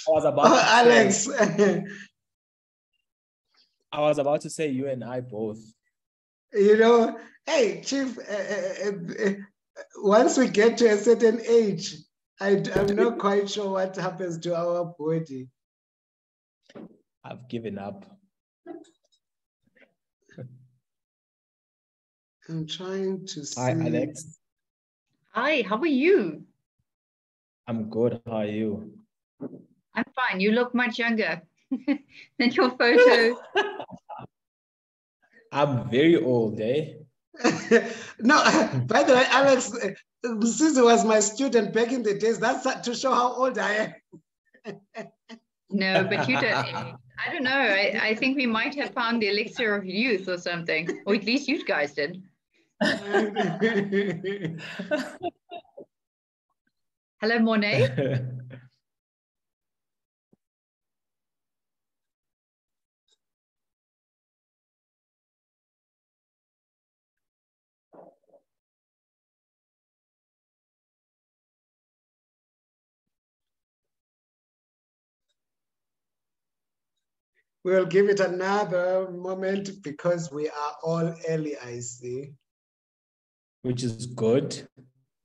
was about oh, Alex. I was about to say you and I both. You know, hey, Chief, once we get to a certain age, I'm not quite sure what happens to our body. I've given up. I'm trying to see. Hi, Alex. Hi, how are you? I'm good. How are you? I'm fine. You look much younger than your photo. I'm very old, eh? No, by the way, Alex, Susie was my student back in the days. That's to show how old I am. No, but you don't. I don't know. I think we might have found the elixir of youth or something, or at least you guys did. Hello, Monet. We'll give it another moment because we are all early, I see. Which is good.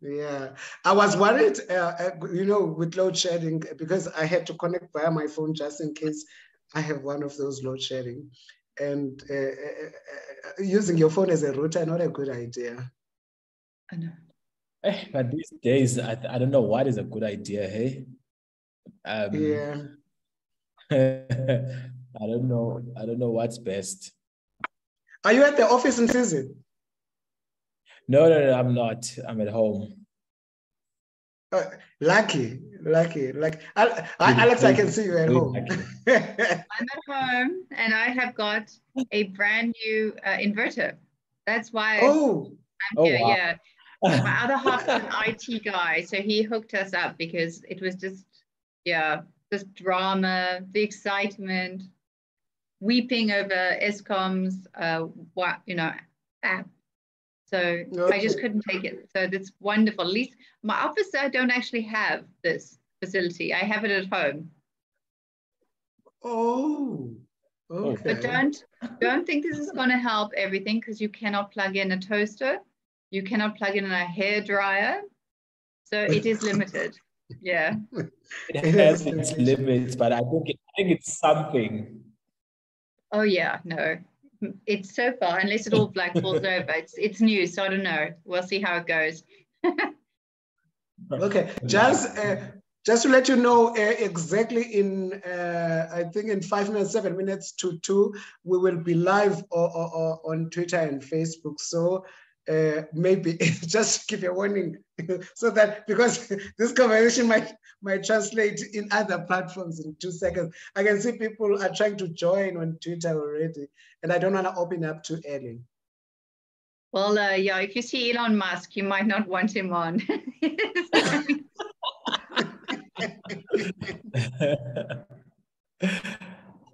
Yeah, I was worried, you know, with load shedding because I had to connect via my phone just in case I have one of those load shedding. And using your phone as a router, not a good idea. I know. But these days, I don't know what is a good idea, hey? Yeah. I don't know what's best. Are you at the office in season? No, I'm not. I'm at home. Lucky. Like Alex, I can see you at home. I'm at home and I have got a brand new inverter. That's why I'm here. Wow. Yeah. My other half is an IT guy, so he hooked us up because it was just, this drama, the excitement, weeping over Eskom's, app. So I just couldn't take it. So that's wonderful. At least my office, I don't actually have this facility. I have it at home. Oh, okay. But don't think this is going to help everything because you cannot plug in a toaster. You cannot plug in a hair dryer. So it is limited. Yeah. It has its limits, but I think it's something. Oh yeah, no. It's so far, unless it all black falls over. It's new, so I don't know. We'll see how it goes. Okay, just to let you know, exactly in I think in 5 minutes, 7 minutes to 2, we will be live on Twitter and Facebook. So maybe just give a warning so that because this conversation might translate in other platforms in 2 seconds. I can see people are trying to join on Twitter already, and I don't want to open up too early. Well, yeah, if you see Elon Musk, you might not want him on.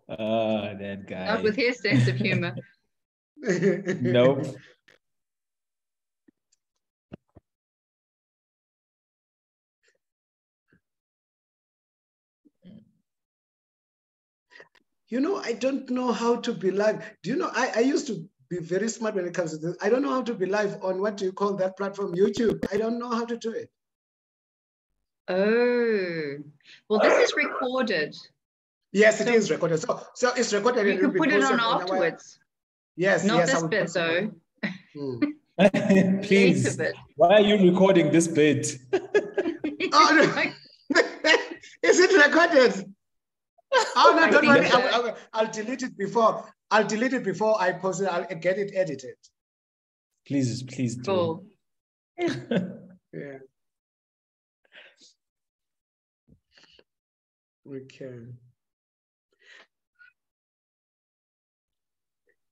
That guy. Not with his sense of humor. Nope. You know, I don't know how to be live. Do you know, I used to be very smart when it comes to this. I don't know how to be live on, what do you call that platform? YouTube. I don't know how to do it. Oh, well, this is recorded. Yes, it is recorded. So it's recorded. You can put it on afterwards. Yes, not yes. This bit though. Please, why are you recording this bit? Oh, no. Is it recorded? Oh no, don't worry. I'll delete it before. I'll delete it before I post it. I'll get it edited. Please do. Cool. Yeah. Okay.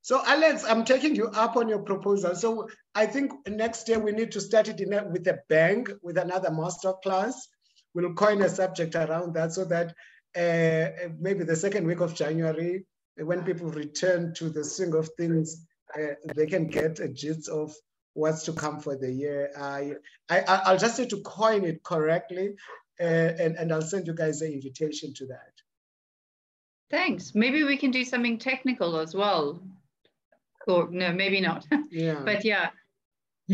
So Alex, I'm taking you up on your proposal. So I think next year we need to start it with a bang, with another masterclass. We'll coin a subject around that so that maybe the second week of January, when people return to the swing of things, they can get a gist of what's to come for the year. I'll just need to coin it correctly, and I'll send you guys an invitation to that. Thanks. Maybe we can do something technical as well. Or no, maybe not. Yeah. But yeah,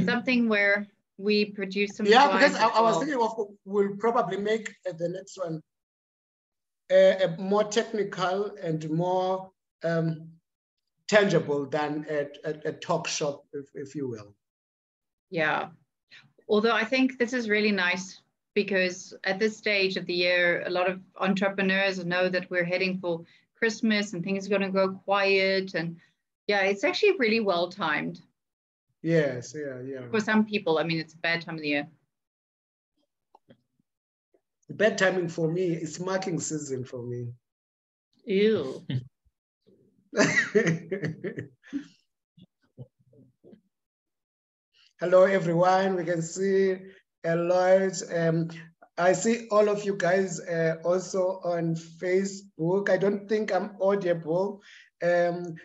something where we produce some. Yeah, because I was thinking of, we'll probably make the next one a more technical and more tangible than a talk shop, if you will. Yeah. Although I think this is really nice because at this stage of the year, a lot of entrepreneurs know that we're heading for Christmas and things are going to go quiet. And yeah, it's actually really well timed. Yes, yeah. For some people, I mean, it's a bad time of the year. Bad timing for me, it's marking season for me. Ew. Hello, everyone. We can see a lot. I see all of you guys also on Facebook. I don't think I'm audible. Can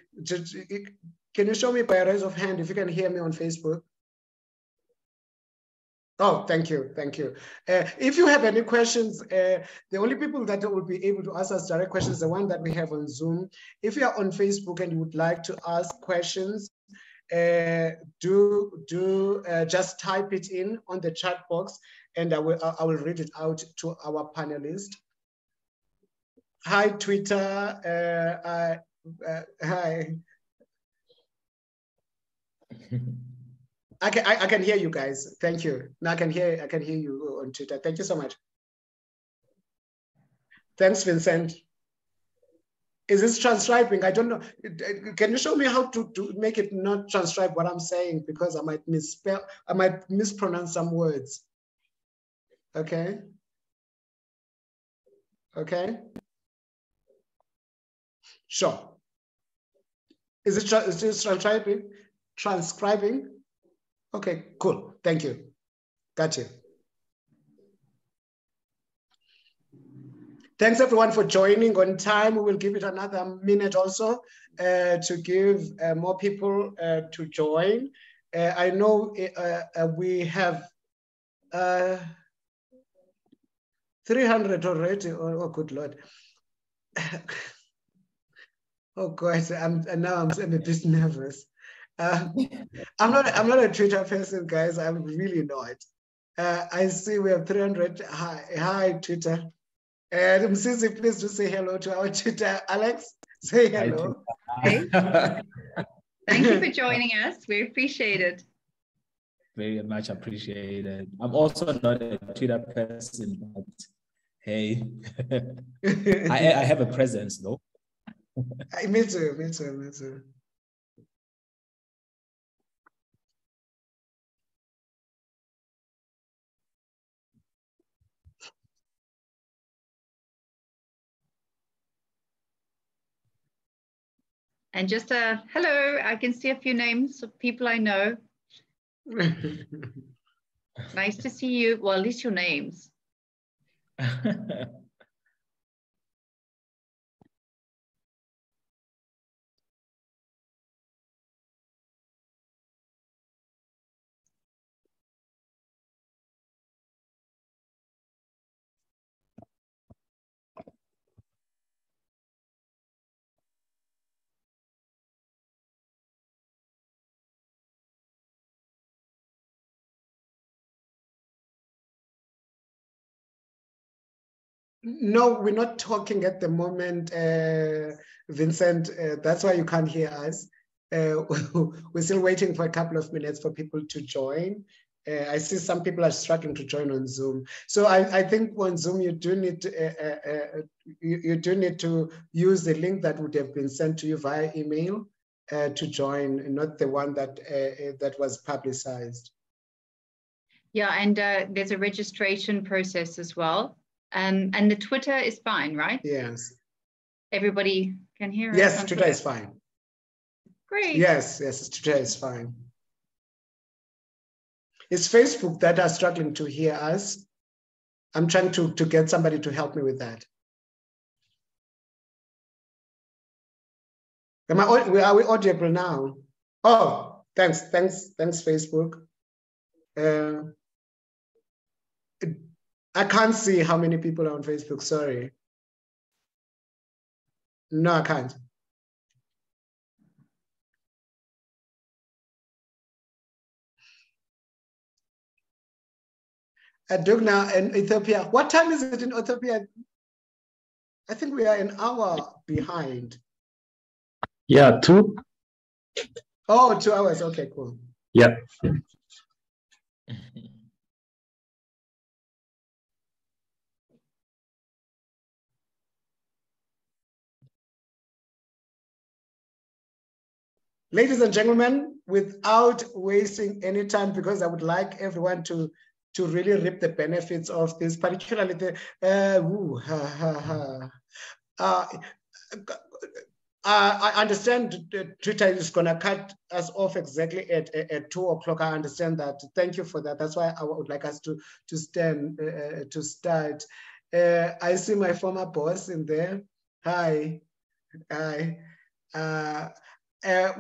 you show me by a raise of hand if you can hear me on Facebook? Oh, thank you. If you have any questions, the only people that will be able to ask us direct questions is the one that we have on Zoom. If you are on Facebook and you would like to ask questions, just type it in on the chat box, and I will read it out to our panelists. Hi, Twitter. Hi. I can hear you guys. Thank you. Now I can hear you on Twitter. Thank you so much. Thanks, Vincent. Is this transcribing? I don't know. Can you show me how to make it not transcribe what I'm saying, because I might misspell, I might mispronounce some words. Okay. Sure. Is it transcribing? Okay, cool. Thank you. Got you. Thanks everyone for joining on time. We will give it another minute also to give more people to join. I know we have 300 already. Oh, good Lord. Oh God, I'm a bit nervous. I'm not a Twitter person, guys. I'm really not. I see we have 300. Hi, Twitter. And Msisi, please do say hello to our Twitter. Alex, say hello. Hi. Thank you for joining us. We appreciate it. Very much appreciated. I'm also not a Twitter person, but hey, I have a presence though. Me too. And just a hello, I can see a few names of people I know. Nice to see you. Well, at least your names. No, we're not talking at the moment, Vincent. That's why you can't hear us. We're still waiting for a couple of minutes for people to join. I see some people are struggling to join on Zoom. So I think on Zoom you do need to use the link that would have been sent to you via email to join, not the one that was publicized. Yeah, and there's a registration process as well. And the Twitter is fine, right? Yes. Everybody can hear us. Yes, Twitter is fine. Great. Yes, Twitter is fine. It's Facebook that are struggling to hear us. I'm trying to get somebody to help me with that. Are we audible now? Oh, Thanks, Facebook. I can't see how many people are on Facebook, sorry. No, I can't. Dugna in Ethiopia. What time is it in Ethiopia? I think we are an hour behind. Yeah, 2. Oh, 2 hours. Okay, cool. Yeah. Ladies and gentlemen, without wasting any time, because I would like everyone to really reap the benefits of this, particularly the I understand Twitter is going to cut us off exactly at 2 o'clock. I understand that. Thank you for that. That's why I would like us to start. I see my former boss in there. Hi.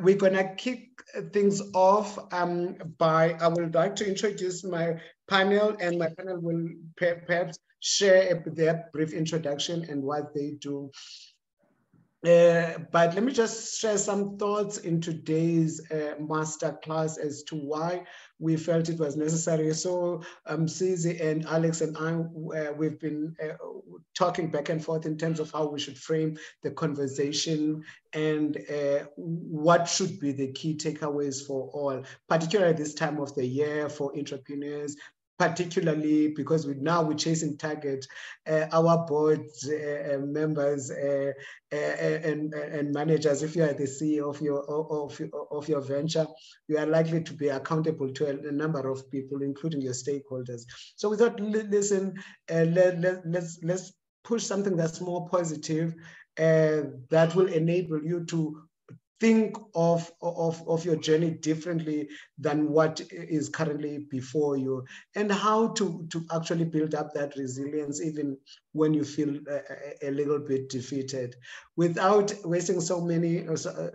We're going to kick things off I would like to introduce my panel, and my panel will perhaps share their brief introduction and what they do. But let me just share some thoughts in today's masterclass as to why we felt it was necessary. So Susie and Alex and I, we've been talking back and forth in terms of how we should frame the conversation and what should be the key takeaways for all, particularly this time of the year for entrepreneurs, particularly because we're chasing target. Our board members and managers, if you are the CEO of your venture, you are likely to be accountable to a number of people, including your stakeholders. So we thought, listen, let's push something that's more positive, that will enable you to think of your journey differently than what is currently before you, and how to actually build up that resilience even when you feel a little bit defeated. Without wasting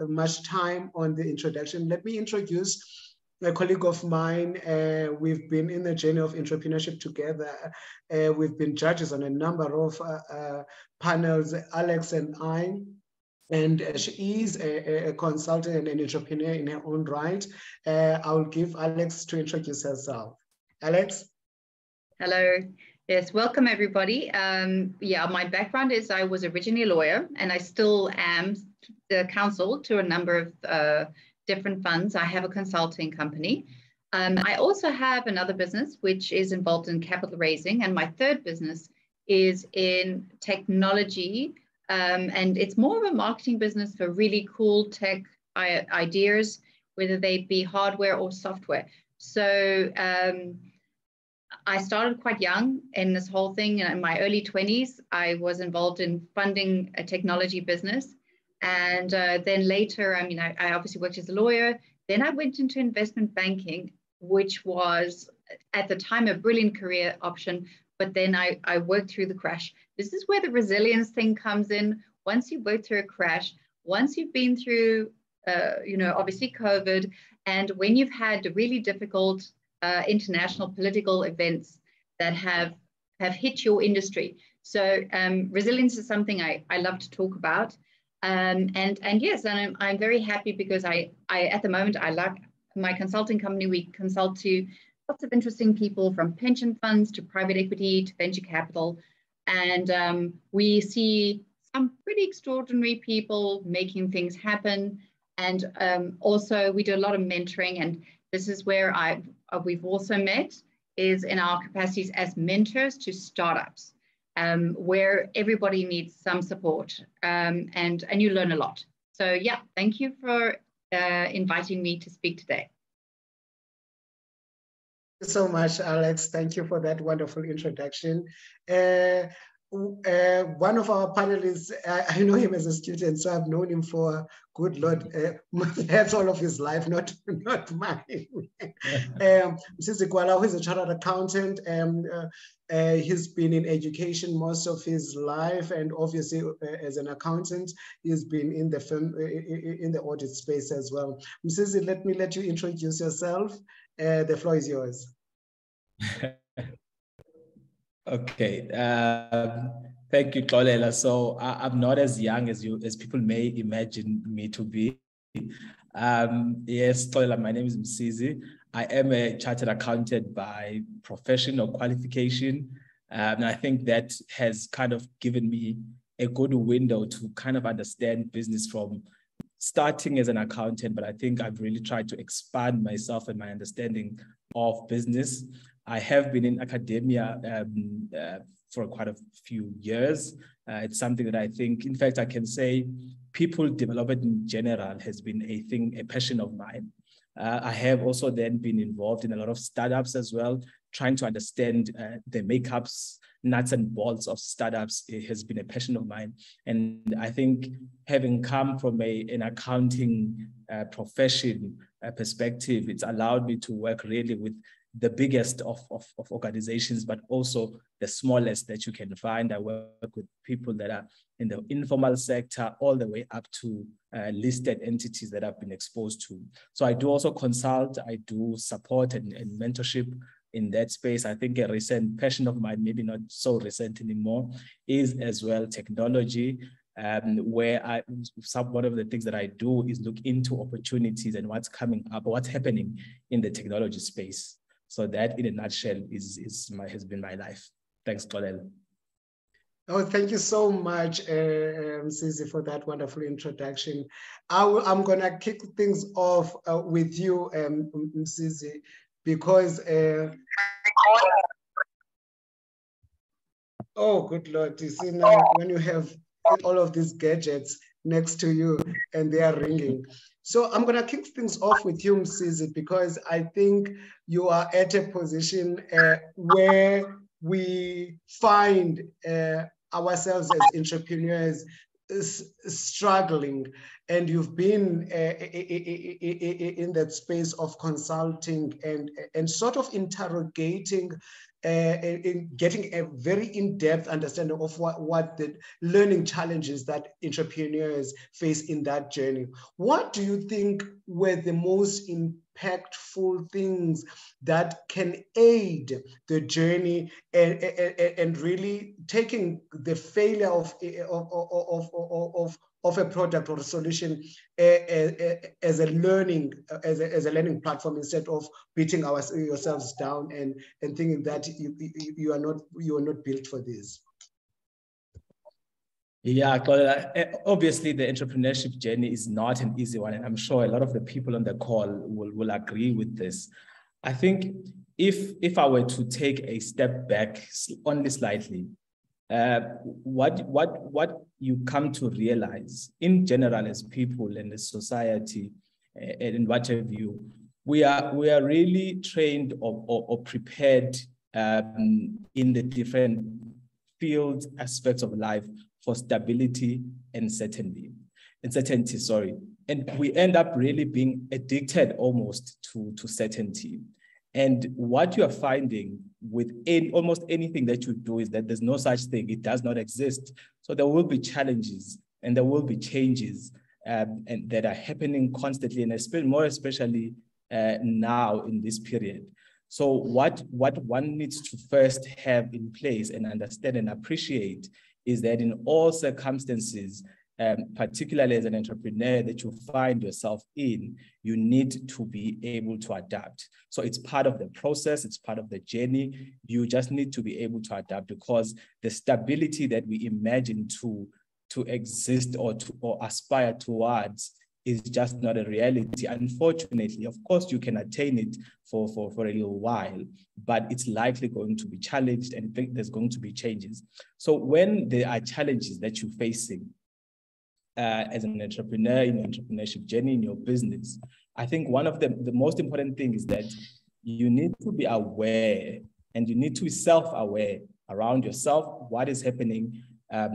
much time on the introduction, let me introduce a colleague of mine. We've been in the journey of entrepreneurship together. We've been judges on a number of panels, Alex and I. And she is a consultant and an entrepreneur in her own right. I'll give Alex to introduce herself. Alex? Hello. Yes, welcome everybody. Yeah, my background is I was originally a lawyer, and I still am the counsel to a number of different funds. I have a consulting company. I also have another business which is involved in capital raising, and my third business is in technology. And it's more of a marketing business for really cool tech ideas, whether they be hardware or software. So I started quite young in this whole thing. In my early 20s, I was involved in funding a technology business. And then later, I mean, I obviously worked as a lawyer. Then I went into investment banking, which was at the time a brilliant career option. But then I worked through the crash. This is where the resilience thing comes in. Once you work through a crash, once you've been through, obviously COVID, and when you've had really difficult international political events that have hit your industry. So resilience is something I love to talk about. And yes, and I'm very happy because I at the moment, I like my consulting company. We consult to lots of interesting people, from pension funds to private equity to venture capital. And we see some pretty extraordinary people making things happen. And also we do a lot of mentoring. And this is where we've also met, is in our capacities as mentors to startups, where everybody needs some support, and you learn a lot. So yeah, thank you for inviting me to speak today. So much, Alex. Thank you for that wonderful introduction. one of our panelists, I know him as a student, so I've known him for, good Lord, that's all of his life, not mine. Mrs. Kwala, who is a chartered accountant, he's been in education most of his life, and obviously as an accountant, he's been in the firm, in the audit space as well. Mrs. Let me let you introduce yourself. The floor is yours. Okay, thank you, Xolela. So I'm not as young as people may imagine me to be. Yes, Xolela, my name is Msizi. I am a chartered accountant by profession or qualification. And I think that has kind of given me a good window to kind of understand business from starting as an accountant, but I think I've really tried to expand myself and my understanding of business. I have been in academia for quite a few years. It's something that I think, in fact, I can say people development in general has been a passion of mine. I have also then been involved in a lot of startups as well, trying to understand the makeups, nuts and bolts of startups. It has been a passion of mine. And I think having come from an accounting profession perspective, it's allowed me to work really with the biggest of organizations, but also the smallest that you can find. I work with people that are in the informal sector all the way up to listed entities that I've been exposed to. So I do also consult, I do support and mentorship in that space. I think a recent passion of mine, maybe not so recent anymore, is as well technology, where one of the things that I do is look into opportunities and what's coming up, what's happening in the technology space. So that, in a nutshell, has been my life. Thanks, Xolela. Oh, thank you so much, Msizi, for that wonderful introduction. I'm going to kick things off with you, Msizi, because, oh, good Lord, you see now when you have all of these gadgets next to you and they are ringing. So I'm going to kick things off with you, Msizi, because I think you are at a position where we find ourselves as entrepreneurs struggling, and you've been in that space of consulting and sort of interrogating in getting a very in-depth understanding of what the learning challenges that entrepreneurs face in that journey. What do you think were the most impactful things that can aid the journey and really taking the failure of a product or a solution as a learning platform, instead of beating yourselves down and thinking that you are not built for this? Yeah, Claudia, obviously the entrepreneurship journey is not an easy one, and I'm sure a lot of the people on the call will agree with this. I think if I were to take a step back only slightly, what you come to realize in general as people and as society and what have you, we are really trained or prepared in the different fields, aspects of life for stability and certainty. And we end up really being addicted almost to certainty. And what you are finding with almost anything that you do is that there's no such thing. It does not exist. So there will be challenges and there will be changes and that are happening constantly, and more especially now in this period. So what one needs to first have in place and understand and appreciate is that in all circumstances, particularly as an entrepreneur that you find yourself in, you need to be able to adapt. So it's part of the process, it's part of the journey. You just need to be able to adapt, because the stability that we imagine to exist or aspire towards is just not a reality. Unfortunately, of course, you can attain it for a little while, but it's likely going to be challenged, and there's going to be changes. So when there are challenges that you're facing, as an entrepreneur in your entrepreneurship journey in your business, I think one of the most important thing is that you need to be aware, and you need to be self-aware around yourself, what is happening,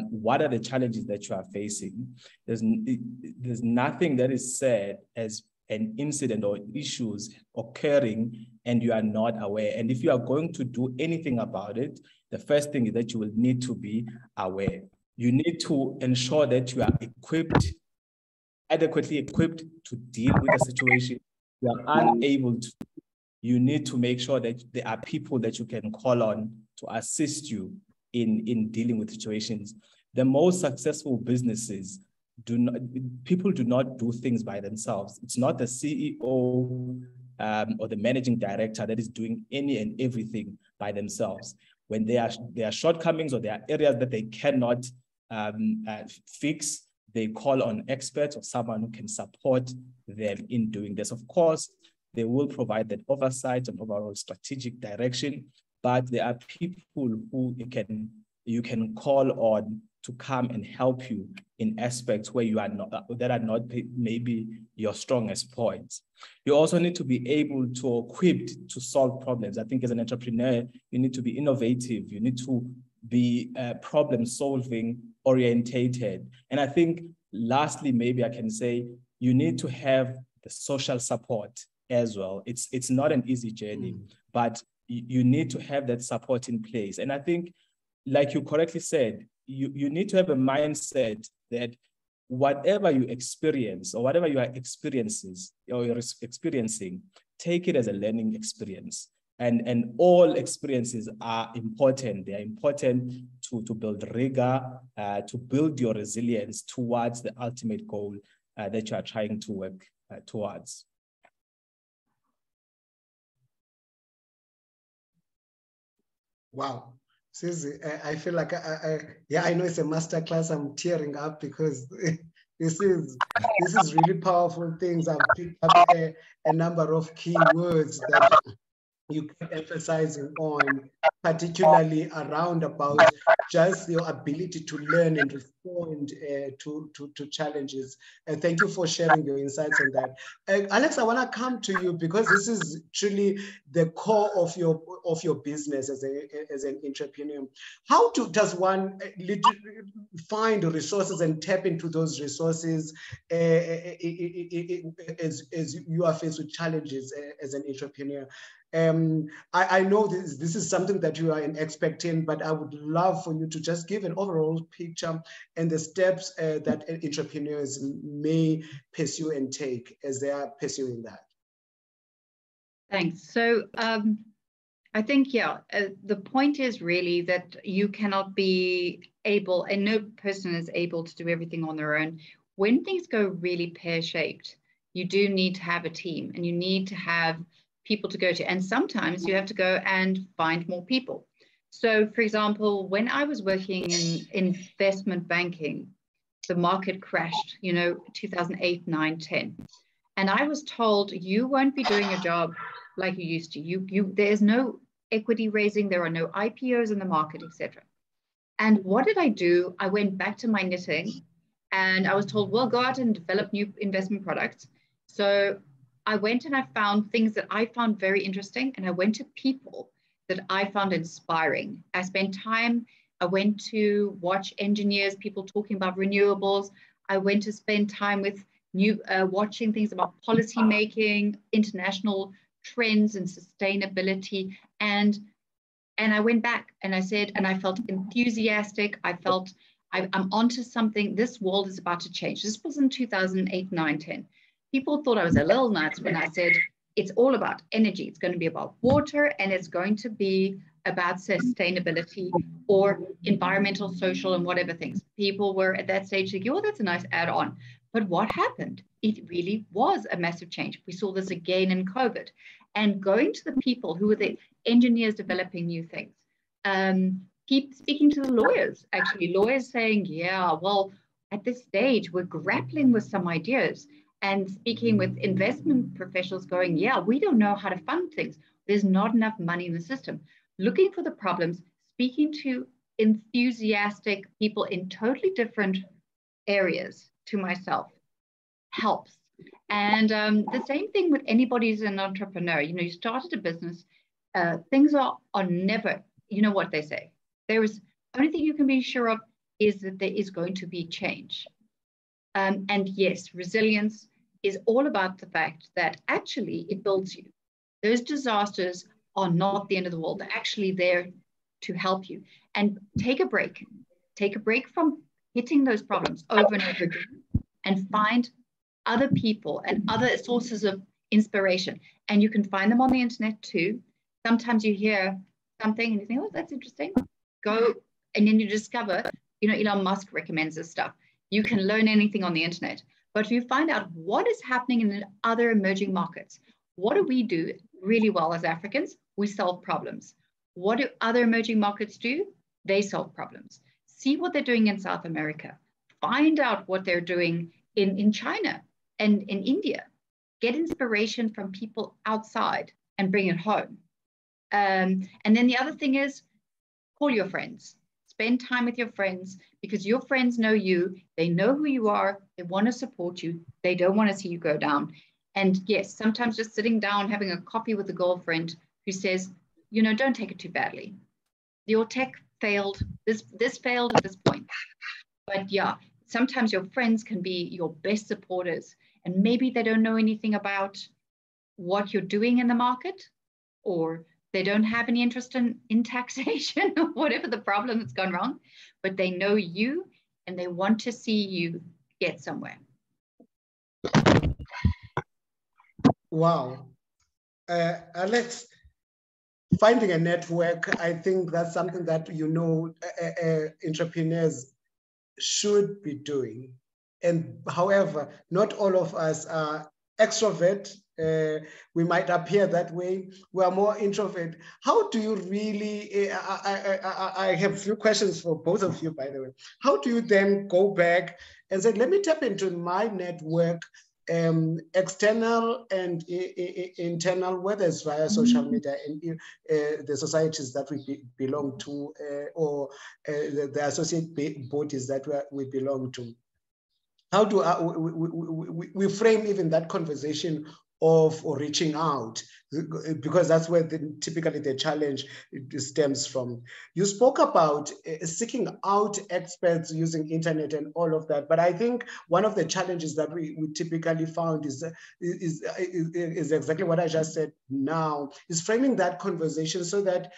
what are the challenges that you are facing. There's nothing that is said as an incident or issues occurring and you are not aware. And if you are going to do anything about it, the first thing is that you will need to be aware. You need to ensure that you are adequately equipped to deal with the situation. You are unable to. You need to make sure that there are people that you can call on to assist you in dealing with situations. The most successful businesses people do not do things by themselves. It's not the CEO or the managing director that is doing any and everything by themselves. When there are shortcomings or there are areas that they cannot fix, they call on experts or someone who can support them in doing this. Of course, they will provide that oversight and overall strategic direction, but there are people who you can call on to come and help you in aspects where you are not, that are not maybe your strongest points. You also need to be able to equipped to solve problems. I think as an entrepreneur, you need to be innovative. You need to be problem-solving orientated. And I think lastly, maybe I can say, you need to have the social support as well. It's not an easy journey, but you need to have that support in place. And I think, like you correctly said, you need to have a mindset that whatever you experience or whatever you are experiencing, take it as a learning experience. And all experiences are important. They are important to build rigor, to build your resilience towards the ultimate goal that you are trying to work towards. Wow. Susie, I feel like I know it's a masterclass. I'm tearing up because this is really powerful things. I've picked up a number of key words that you keep emphasizing on, particularly around about just your ability to learn and respond to challenges. And thank you for sharing your insights on that. Alex, I want to come to you because this is truly the core of your business as an entrepreneur. How does one find resources and tap into those resources as you are faced with challenges as an entrepreneur? I know this is something that you are an expert in, but I would love for you to just give an overall picture and the steps that entrepreneurs may pursue and take as they are pursuing that. Thanks. So I think, the point is really that you cannot be able, and no person is able to do everything on their own. When things go really pear-shaped, you do need to have a team and you need to have people to go to. And sometimes you have to go and find more people. So for example, when I was working in investment banking, the market crashed, 2008, 9, 10. And I was told, you won't be doing a job like you used to. There's no equity raising, there are no IPOs in the market, etc. And what did I do? I went back to my knitting and I was told, well, go out and develop new investment products. So I went and I found things that I found very interesting, and I went to people that I found inspiring. I spent time, I went to watch engineers, people talking about renewables. I went to spend time with watching things about policy making, international trends and sustainability. And I went back and I said, and I felt enthusiastic. I felt I'm onto something. This world is about to change. This was in 2008, 9, 10. People thought I was a little nuts when I said, it's all about energy. It's going to be about water, and it's going to be about sustainability or environmental, social, and whatever things. People were at that stage thinking, oh, that's a nice add-on. But what happened? It really was a massive change. We saw this again in COVID. And going to the people who were the engineers developing new things, keep speaking to the lawyers, actually. Lawyers saying, yeah, well, at this stage, we're grappling with some ideas. And speaking with investment professionals going, yeah, we don't know how to fund things. There's not enough money in the system. Looking for the problems, speaking to enthusiastic people in totally different areas to myself helps. And the same thing with anybody who's an entrepreneur. You started a business, things are never, you know what they say, Only thing you can be sure of is that there is going to be change. And yes, resilience is all about the fact that actually it builds you. Those disasters are not the end of the world. They're actually there to help you. And take a break. Take a break from hitting those problems over and over again and find other people and other sources of inspiration. And you can find them on the internet too. Sometimes you hear something and you think, oh, that's interesting. Go, and then you discover, Elon Musk recommends this stuff. You can learn anything on the internet. But if you find out what is happening in other emerging markets, what do we do really well as Africans? We solve problems. What do other emerging markets do? They solve problems. See what they're doing in South America. Find out what they're doing in China and in India. Get inspiration from people outside and bring it home. And then the other thing is, call your friends. Spend time with your friends, because your friends know you. They know who you are. They want to support you. They don't want to see you go down. And yes, sometimes just sitting down, having a coffee with a girlfriend who says, don't take it too badly. Your tech failed. This failed at this point. But yeah, sometimes your friends can be your best supporters. And maybe they don't know anything about what you're doing in the market, or they don't have any interest in taxation or whatever the problem that's gone wrong, but they know you and they want to see you get somewhere. Wow. Alex, finding a network, I think that's something that, entrepreneurs should be doing. And however, not all of us are extrovert. We might appear that way. We are more introvert. How do you really, I have a few questions for both of you, by the way. How do you then go back and say, let me tap into my network, external and internal, whether it's via social media and the societies that we belong to, or the associate bodies that we belong to? How do we frame even that conversation of reaching out, because that's where typically the challenge stems from. You spoke about seeking out experts using internet and all of that, but I think one of the challenges that we typically found is exactly what I just said now, is framing that conversation so that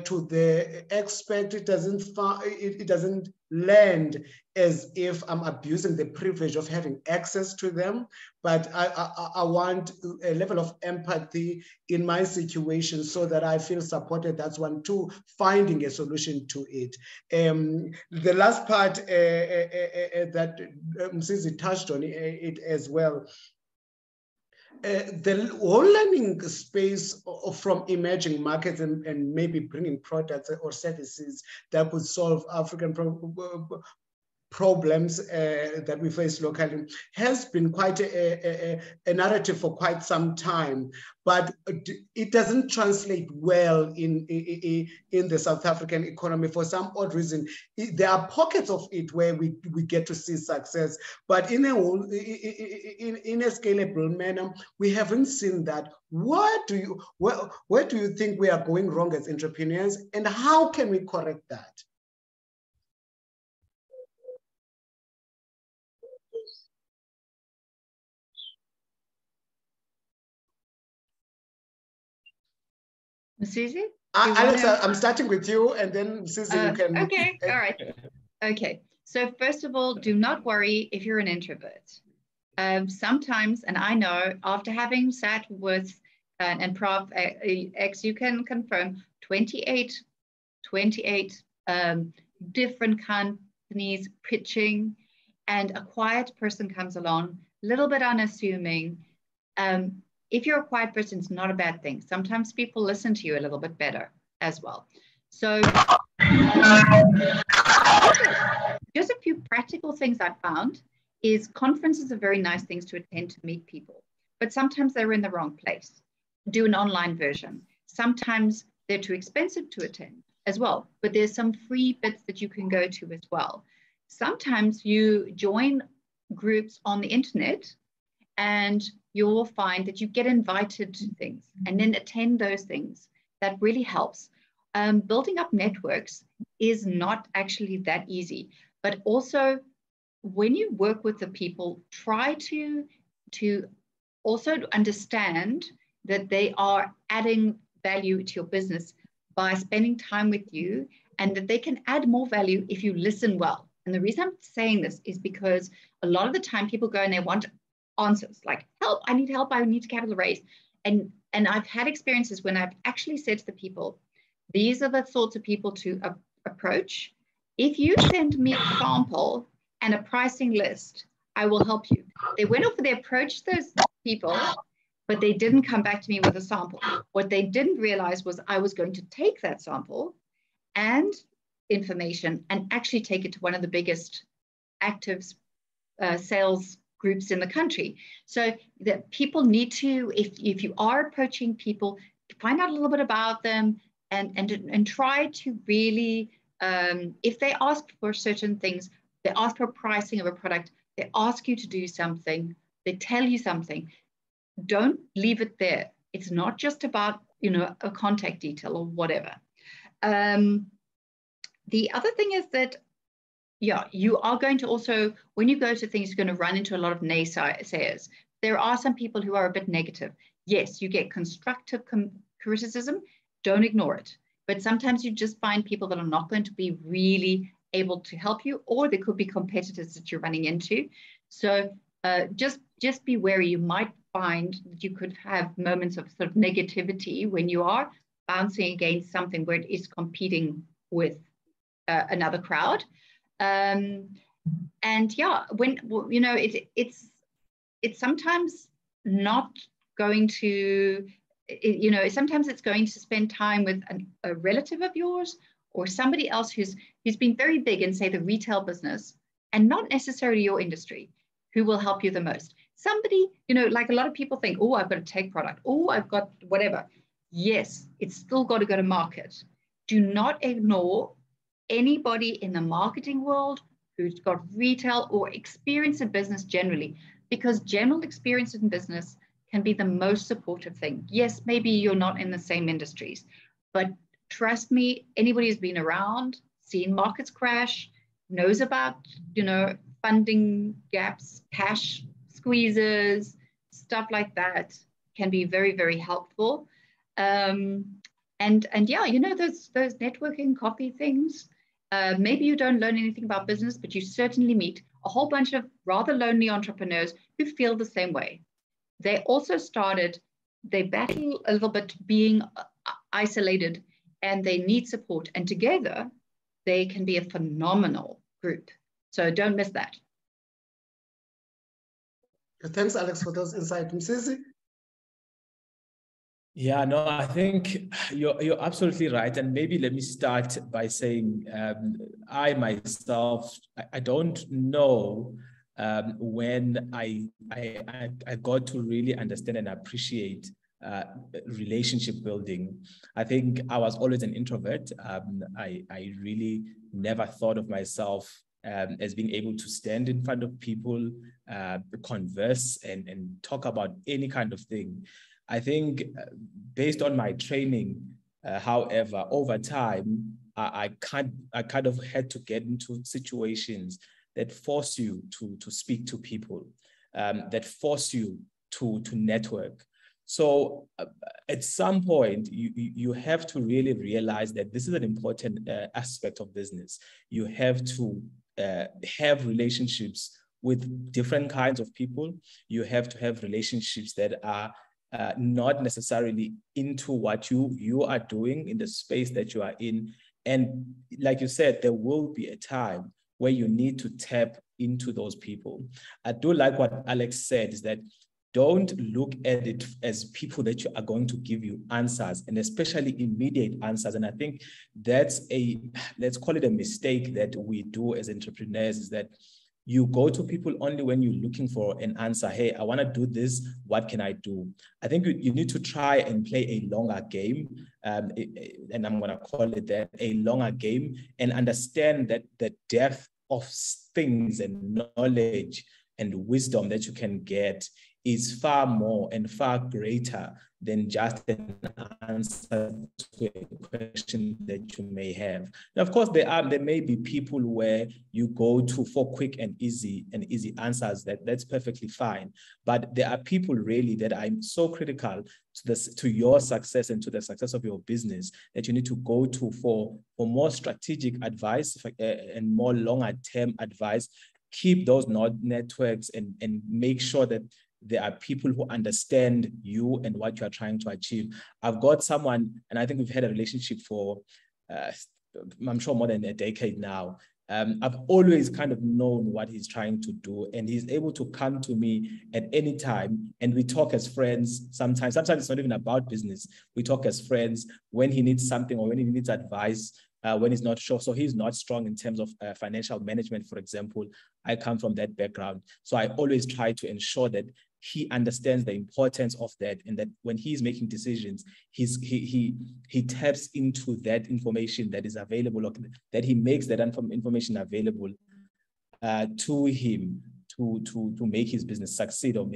to the expert it doesn't land as if I'm abusing the privilege of having access to them, but I want a level of empathy in my situation so that I feel supported. That's one. Two, finding a solution to it. The last part that Msizi touched on it as well. The whole learning space from emerging markets and maybe bringing products or services that would solve African problems that we face locally has been quite a narrative for quite some time, but it doesn't translate well in the South African economy for some odd reason. There are pockets of it where we get to see success, but in a scalable manner, we haven't seen that. Where do you think we are going wrong as entrepreneurs, and how can we correct that? Susie? Alex, I'm starting with you, and then Susie, you can. Okay, all right. Okay, so first of all, do not worry if you're an introvert. Sometimes, and I know after having sat with, and Prof X, you can confirm 28 different companies pitching, and a quiet person comes along, a little bit unassuming. If you're a quiet person, it's not a bad thing. Sometimes people listen to you a little bit better as well. So just a few practical things I found is conferences are very nice things to attend to meet people, but sometimes they're in the wrong place. Do an online version. Sometimes they're too expensive to attend as well, but there's some free bits that you can go to as well. Sometimes you join groups on the internet and you'll find that you get invited to things and then attend those things. That really helps. building up networks is not actually that easy. But also, when you work with the people, try to also understand that they are adding value to your business by spending time with you, and that they can add more value if you listen well. And the reason I'm saying this is because a lot of the time people go and they want answers like, help, I need to capital raise. And I've had experiences when I've actually said to the people, these are the sorts of people to approach. If you send me a sample and a pricing list, I will help you. They went off and they approached those people, but they didn't come back to me with a sample. What they didn't realize was I was going to take that sample and information and actually take it to one of the biggest active sales groups in the country. So that people need to, if you are approaching people, find out a little bit about them and try to really, if they ask for certain things, they ask for pricing of a product, they ask you to do something, they tell you something, don't leave it there. It's not just about, a contact detail or whatever. The other thing is that, you are going to also, when you go to things, you're going to run into a lot of naysayers. There are some people who are a bit negative. Yes, you get constructive criticism. Don't ignore it. But sometimes you just find people that are not going to be really able to help you, or there could be competitors that you're running into. So just be wary. You might find that you could have moments of sort of negativity when you are bouncing against something where it is competing with another crowd. And yeah, when it's sometimes not going to, sometimes it's going to spend time with a relative of yours or somebody else who's been very big in, say, the retail business and not necessarily your industry, who will help you the most. Somebody, like a lot of people think, oh, I've got a tech product. Oh, I've got whatever. Yes, it's still got to go to market. Do not ignore anybody in the marketing world who's got retail or experience in business generally, because general experience in business can be the most supportive thing. Yes, maybe you're not in the same industries, but trust me, anybody who's been around, seen markets crash, knows about, funding gaps, cash squeezes, stuff like that can be very, very helpful. And yeah, those networking coffee things, maybe you don't learn anything about business, but you certainly meet a whole bunch of rather lonely entrepreneurs who feel the same way. They also they battle a little bit being isolated, and they need support. And together, they can be a phenomenal group. So don't miss that. Thanks, Alex, for those insights. Msisi? Yeah, no, I think you're absolutely right. And maybe let me start by saying I myself, I don't know when I got to really understand and appreciate relationship building. I think I was always an introvert. I really never thought of myself as being able to stand in front of people, converse and talk about any kind of thing. I think based on my training, however, over time, I kind of had to get into situations that force you to speak to people, that force you to network. So at some point, you have to really realize that this is an important aspect of business. You have to have relationships with different kinds of people. You have to have relationships that are not necessarily into what you are doing in the space that you are in. And like you said, there will be a time where you need to tap into those people. I do like what Alex said, is that don't look at it as people that you are going to give you answers, and especially immediate answers. And I think that's let's call it a mistake that we do as entrepreneurs, is that you go to people only when you're looking for an answer. Hey, I want to do this. What can I do? I think you need to try and play a longer game. And I'm going to call it that, a longer game, and understand that the depth of things and knowledge and wisdom that you can get is far more and far greater than just an answer to a question that you may have. Now, of course, there may be people where you go to for quick and easy answers. That's perfectly fine. But there are people really that are so critical to your success and to the success of your business that you need to go to for more strategic advice and more longer term advice. Keep those networks and make sure that there are people who understand you and what you are trying to achieve. I've got someone, and I think we've had a relationship for, I'm sure, more than a decade now. I've always kind of known what he's trying to do, and he's able to come to me at any time, and we talk as friends. Sometimes it's not even about business. We talk as friends when he needs something or when he needs advice, when he's not sure. So he's not strong in terms of financial management, for example. I come from that background. So I always try to ensure that he understands the importance of that, and that when he's making decisions, he taps into that information that is available, or that he makes that information available to him to make his business succeed or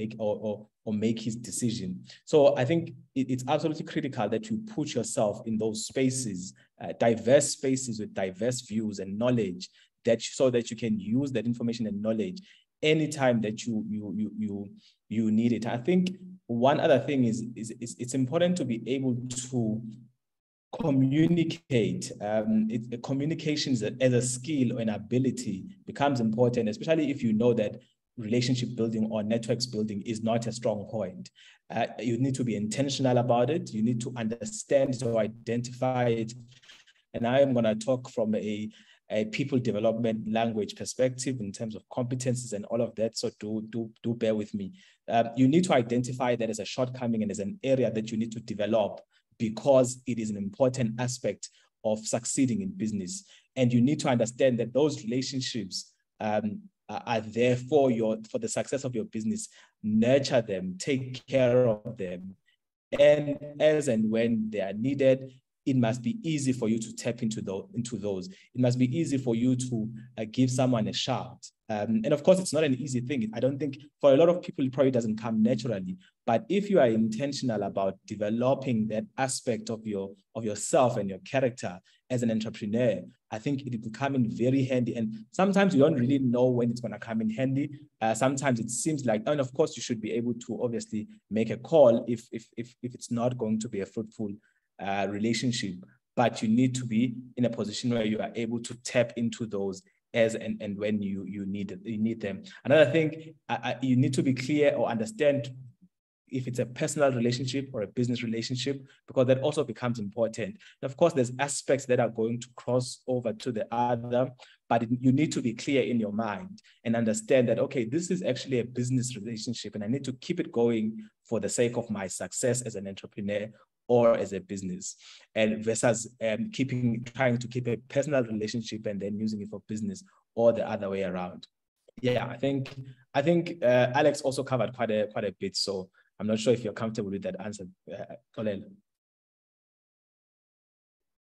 make his decision. So I think it's absolutely critical that you put yourself in those spaces, diverse spaces with diverse views and knowledge, so that you can use that information and knowledge anytime that you need it. I think one other thing is it's important to be able to communicate. Communication as a skill or an ability becomes important, especially if you know that relationship building or networks building is not a strong point. You need to be intentional about it. You need to understand, to identify it. And I am going to talk from a people development language perspective in terms of competencies and all of that. So do bear with me. You need to identify that as a shortcoming and as an area that you need to develop, because it is an important aspect of succeeding in business. And you need to understand that those relationships are there for the success of your business. Nurture them, take care of them. And as and when they are needed, it must be easy for you to tap into those. It must be easy for you to give someone a shout. And of course, it's not an easy thing. I don't think for a lot of people, it probably doesn't come naturally. But if you are intentional about developing that aspect of yourself and your character as an entrepreneur, I think it will come in very handy. And sometimes you don't really know when it's going to come in handy. Sometimes it seems like, and of course, you should be able to obviously make a call if it's not going to be a fruitful relationship, but you need to be in a position where you are able to tap into those as and when you need them. Another thing, you need to be clear or understand if it's a personal relationship or a business relationship, because that also becomes important. And of course, there's aspects that are going to cross over to the other, but you need to be clear in your mind and understand that, okay, this is actually a business relationship and I need to keep it going for the sake of my success as an entrepreneur or as a business, and versus trying to keep a personal relationship and then using it for business, or the other way around. Yeah, I think Alex also covered quite a bit, so I'm not sure if you're comfortable with that answer, Colin.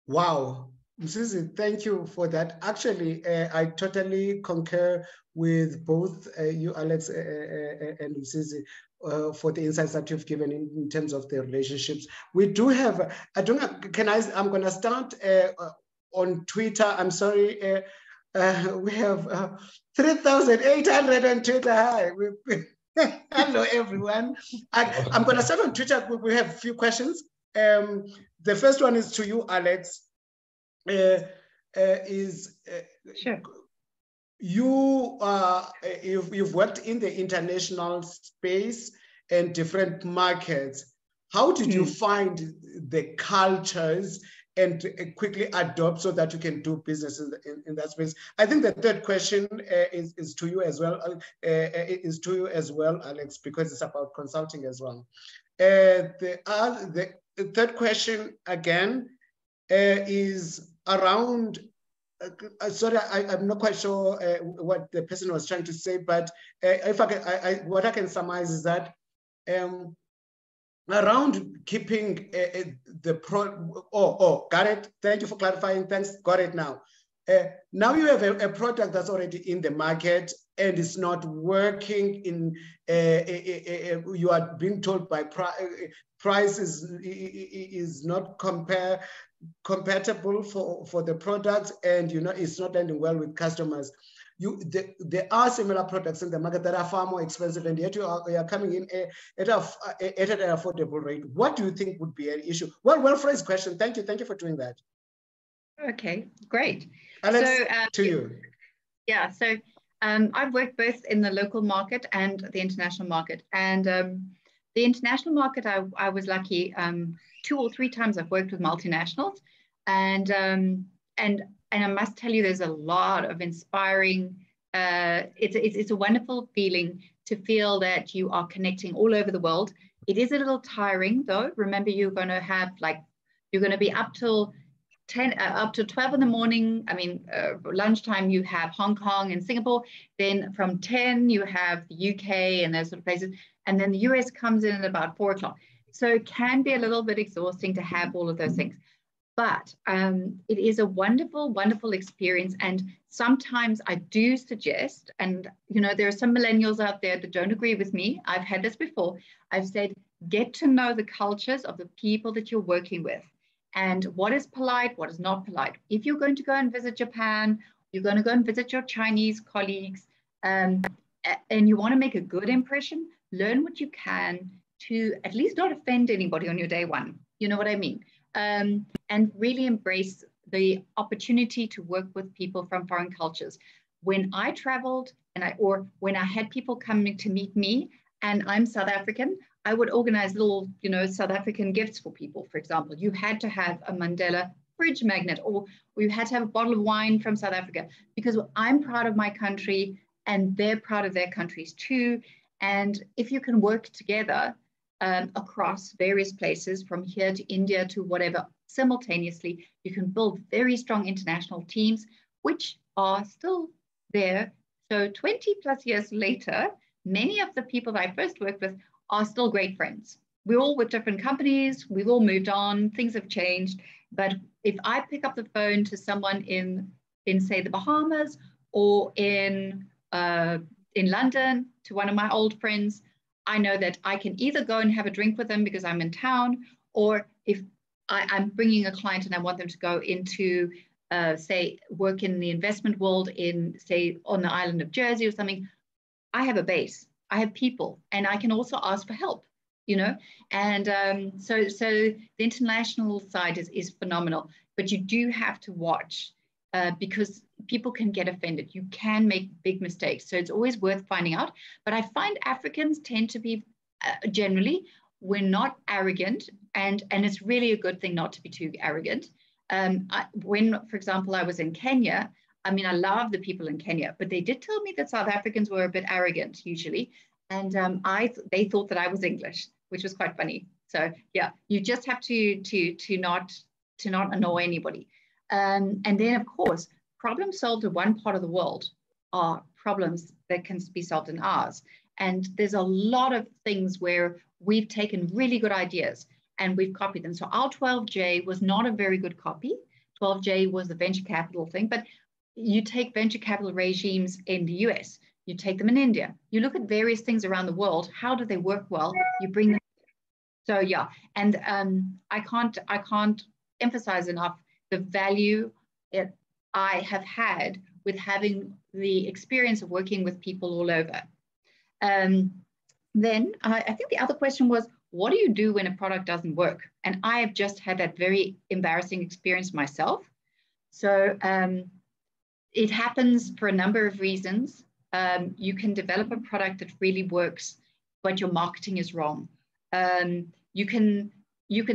Wow, Mzizi, thank you for that. Actually, I totally concur with both you, Alex, and Mzizi, for the insights that you've given in terms of the relationships. We do have, I'm going to start on Twitter. I'm sorry, we have 3,800 on Twitter. Hi. Hello, everyone. I'm going to start on Twitter. We have a few questions. The first one is to you, Alex. Sure. You've worked in the international space and different markets. How did you find the cultures and quickly adopt so that you can do business in that space? I think the third question is to you as well. Alex, because it's about consulting as well. The third question again is around. Sorry, I'm not quite sure what the person was trying to say, but if what I can surmise is that around keeping got it. Thank you for clarifying. Thanks. Got it now. Now you have a product that's already in the market and it's not working. You are being told by price is not compatible for the product, and it's not landing well with customers. There are similar products in the market that are far more expensive, and yet you are coming in at an affordable rate. What do you think would be an issue? Well phrased question. Thank you for doing that. Okay, great. Alex, so, to you. Yeah, so I've worked both in the local market and the international market. And the international market, I was lucky. 2 or 3 times I've worked with multinationals, and I must tell you, there's a lot of inspiring. It's a wonderful feeling to feel that you are connecting all over the world. It is a little tiring, though. Remember, you're going to be up till 12 in the morning. I mean, lunchtime you have Hong Kong and Singapore. Then from 10 you have the UK and those sort of places, and then the US comes in at about 4 o'clock. So it can be a little bit exhausting to have all of those things. But it is a wonderful, wonderful experience. And sometimes I do suggest, and there are some millennials out there that don't agree with me. I've had this before. I've said, get to know the cultures of the people that you're working with, and what is polite, what is not polite. If you're going to go and visit Japan, you're going to go and visit your Chinese colleagues, and you want to make a good impression, learn what you can to at least not offend anybody on your day one. You know what I mean? And really embrace the opportunity to work with people from foreign cultures. When I traveled or when I had people coming to meet me, and I'm South African, I would organize little, South African gifts for people. For example, you had to have a Mandela fridge magnet, or you had to have a bottle of wine from South Africa, because I'm proud of my country and they're proud of their countries too. And if you can work together across various places, from here to India to whatever, simultaneously, you can build very strong international teams, which are still there. So 20 plus years later, many of the people that I first worked with are still great friends. We're all with different companies. We've all moved on. Things have changed. But if I pick up the phone to someone in say, the Bahamas, or in London, to one of my old friends, I know that I can either go and have a drink with them because I'm in town, or if I'm bringing a client and I want them to go into, say, work in the investment world say, on the island of Jersey or something, I have a base. I have people, and I can also ask for help, And so the international side is phenomenal, but you do have to watch because people can get offended. You can make big mistakes. So it's always worth finding out. But I find Africans tend to be, generally, we're not arrogant, and it's really a good thing not to be too arrogant. When, for example, I was in Kenya, I mean, I love the people in Kenya, but they did tell me that South Africans were a bit arrogant usually. And they thought that I was English, which was quite funny. So yeah, you just have to not annoy anybody. And then, of course, problems solved in one part of the world are problems that can be solved in ours. And there's a lot of things where we've taken really good ideas and we've copied them. So our 12J was not a very good copy. 12J was the venture capital thing, but you take venture capital regimes in the US, you take them in India, you look at various things around the world, how do they work well? You bring them. So yeah, and I can't emphasize enough the value that I have had with having the experience of working with people all over. Then I think the other question was, what do you do when a product doesn't work? And I have just had that very embarrassing experience myself. So it happens for a number of reasons. You can develop a product that really works, but your marketing is wrong. You can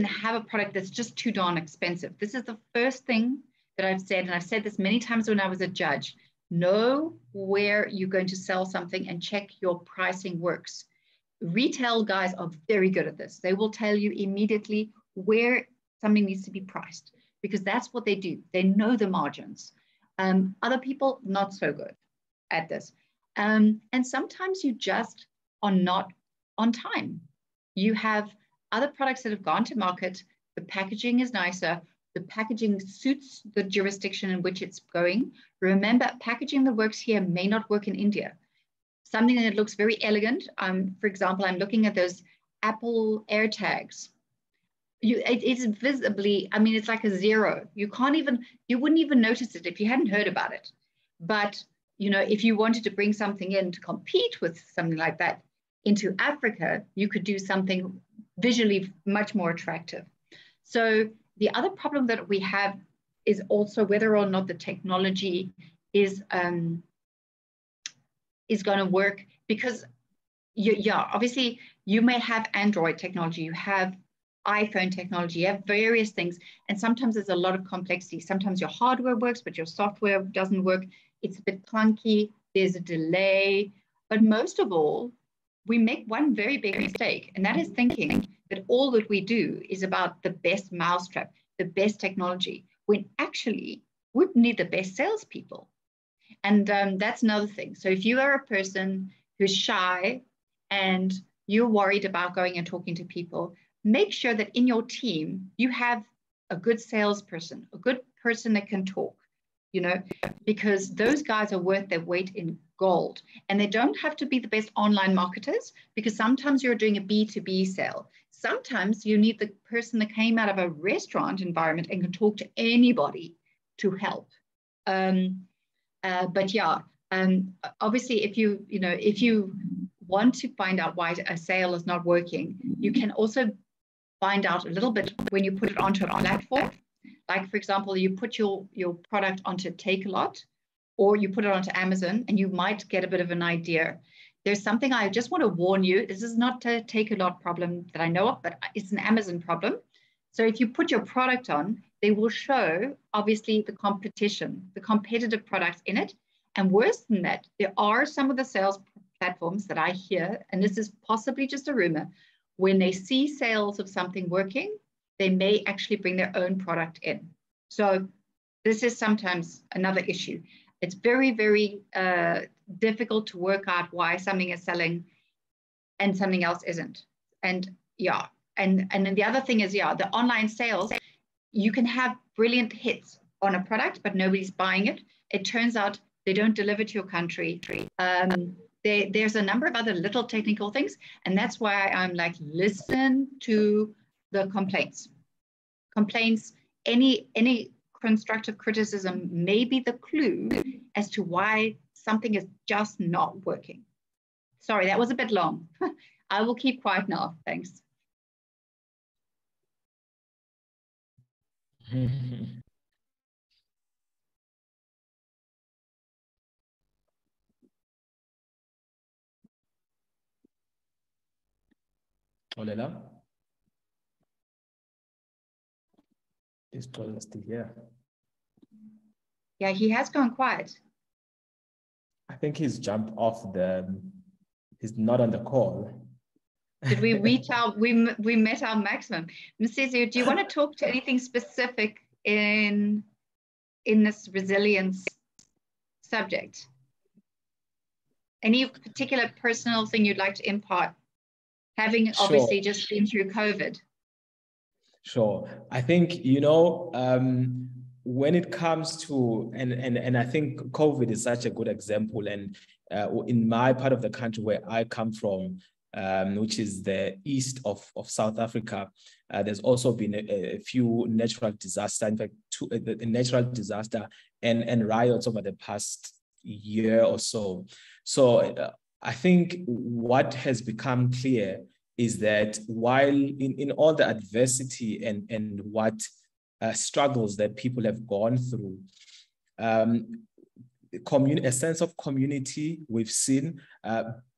have a product that's just too darn expensive. This is the first thing that I've said, and I've said this many times when I was a judge. Know where you're going to sell something and check your pricing works. Retail guys are very good at this. They will tell you immediately where something needs to be priced, because that's what they do. They know the margins. Other people, not so good at this. And sometimes you just are not on time. You have other products that have gone to market, the packaging is nicer, the packaging suits the jurisdiction in which it's going. Remember, packaging that works here may not work in India. Something that looks very elegant. For example, I'm looking at those Apple AirTags. It is visibly, I mean, it's like a zero. You wouldn't even notice it if you hadn't heard about it. But, you know, if you wanted to bring something in to compete with something like that into Africa, you could do something visually much more attractive. So the other problem that we have is also whether or not the technology is going to work, because obviously you may have Android technology, you have iPhone technology, you have various things, and sometimes there's a lot of complexity. Sometimes your hardware works, but your software doesn't work. It's a bit clunky, there's a delay, but most of all, we make one very big mistake, and that is thinking that all that we do is about the best mousetrap, the best technology, when actually we need the best salespeople. And that's another thing. So if you are a person who's shy and you're worried about going and talking to people, make sure that in your team, you have a good salesperson, a good person that can talk, you know, because those guys are worth their weight in gold. And they don't have to be the best online marketers, because sometimes you're doing a B2B sale. Sometimes you need the person that came out of a restaurant environment and can talk to anybody to help. But yeah, obviously, if you want to find out why a sale is not working, you can also find out a little bit when you put it onto a platform. Like, for example, you put your product onto Takealot, or you put it onto Amazon, and you might get a bit of an idea. There's something I just want to warn you. This is not a Takealot problem that I know of, but it's an Amazon problem. So if you put your product on, they will show, obviously, the competition, the competitive products in it. And worse than that, there are some of the sales platforms that I hear, and this is possibly just a rumor, when they see sales of something working, they may actually bring their own product in. So this is sometimes another issue. It's very, very difficult to work out why something is selling and something else isn't. And yeah, and then the other thing is, yeah, the online sales, you can have brilliant hits on a product, but nobody's buying it. It turns out they don't deliver to your country. There's a number of other little technical things, and that's why I'm like, listen to the complaints. Any constructive criticism may be the clue as to why something is just not working. Sorry, that was a bit long. I will keep quiet now. Thanks. Olela? Is Tola still here? Yeah, he has gone quiet. I think he's jumped off he's not on the call. Did we reach out? We met our maximum. Msizwe, do you want to talk to anything specific in this resilience subject? Any particular personal thing you'd like to impart, having obviously just been through COVID? Sure. I think, when it comes to, and I think COVID is such a good example, and in my part of the country where I come from, which is the east of South Africa, there's also been a few natural disasters, in fact, a natural disaster and riots over the past year or so. So I think what has become clear is that while in all the adversity and what struggles that people have gone through, a sense of community we've seen,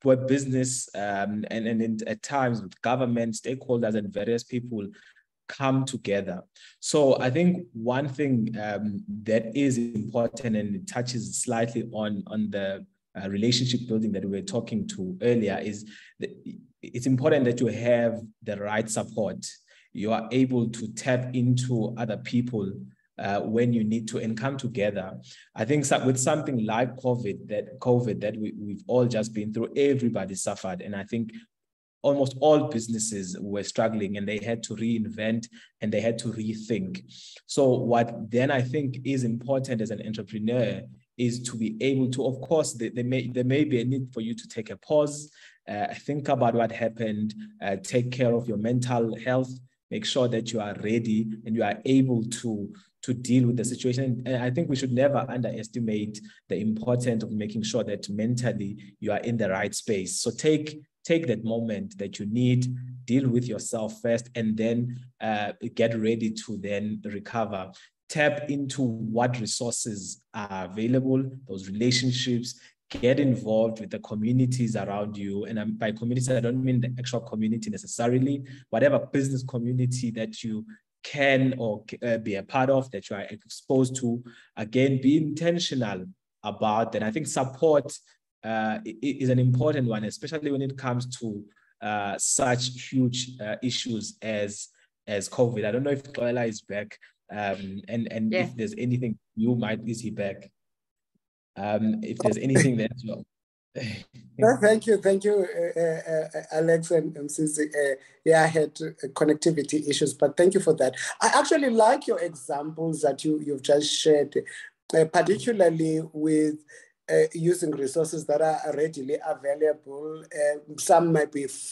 where business and at times with government, stakeholders, and various people come together. So I think one thing that is important, and it touches slightly on the relationship building that we were talking to earlier, is that it's important that you have the right support. You are able to tap into other people when you need to, and come together. I think with something like COVID that we've all just been through, everybody suffered. And I think almost all businesses were struggling, and they had to reinvent and they had to rethink. So what then I think is important as an entrepreneur is to be able to, of course, there may be a need for you to take a pause, think about what happened, take care of your mental health, make sure that you are ready and you are able to deal with the situation. And I think we should never underestimate the importance of making sure that mentally you are in the right space. So take that moment that you need, deal with yourself first, and then get ready to then recover. Tap into what resources are available, those relationships, get involved with the communities around you. And by community, I don't mean the actual community necessarily, whatever business community that you can or be a part of, that you are exposed to. Again, be intentional about that. I think support is an important one, especially when it comes to such huge issues as COVID. I don't know if Koela is back, and yeah. If there's anything is he back? If there's anything that you Thank you, Alex and Sisi. Yeah, I had connectivity issues, but thank you for that. I actually like your examples that you've just shared, particularly with using resources that are readily available. Some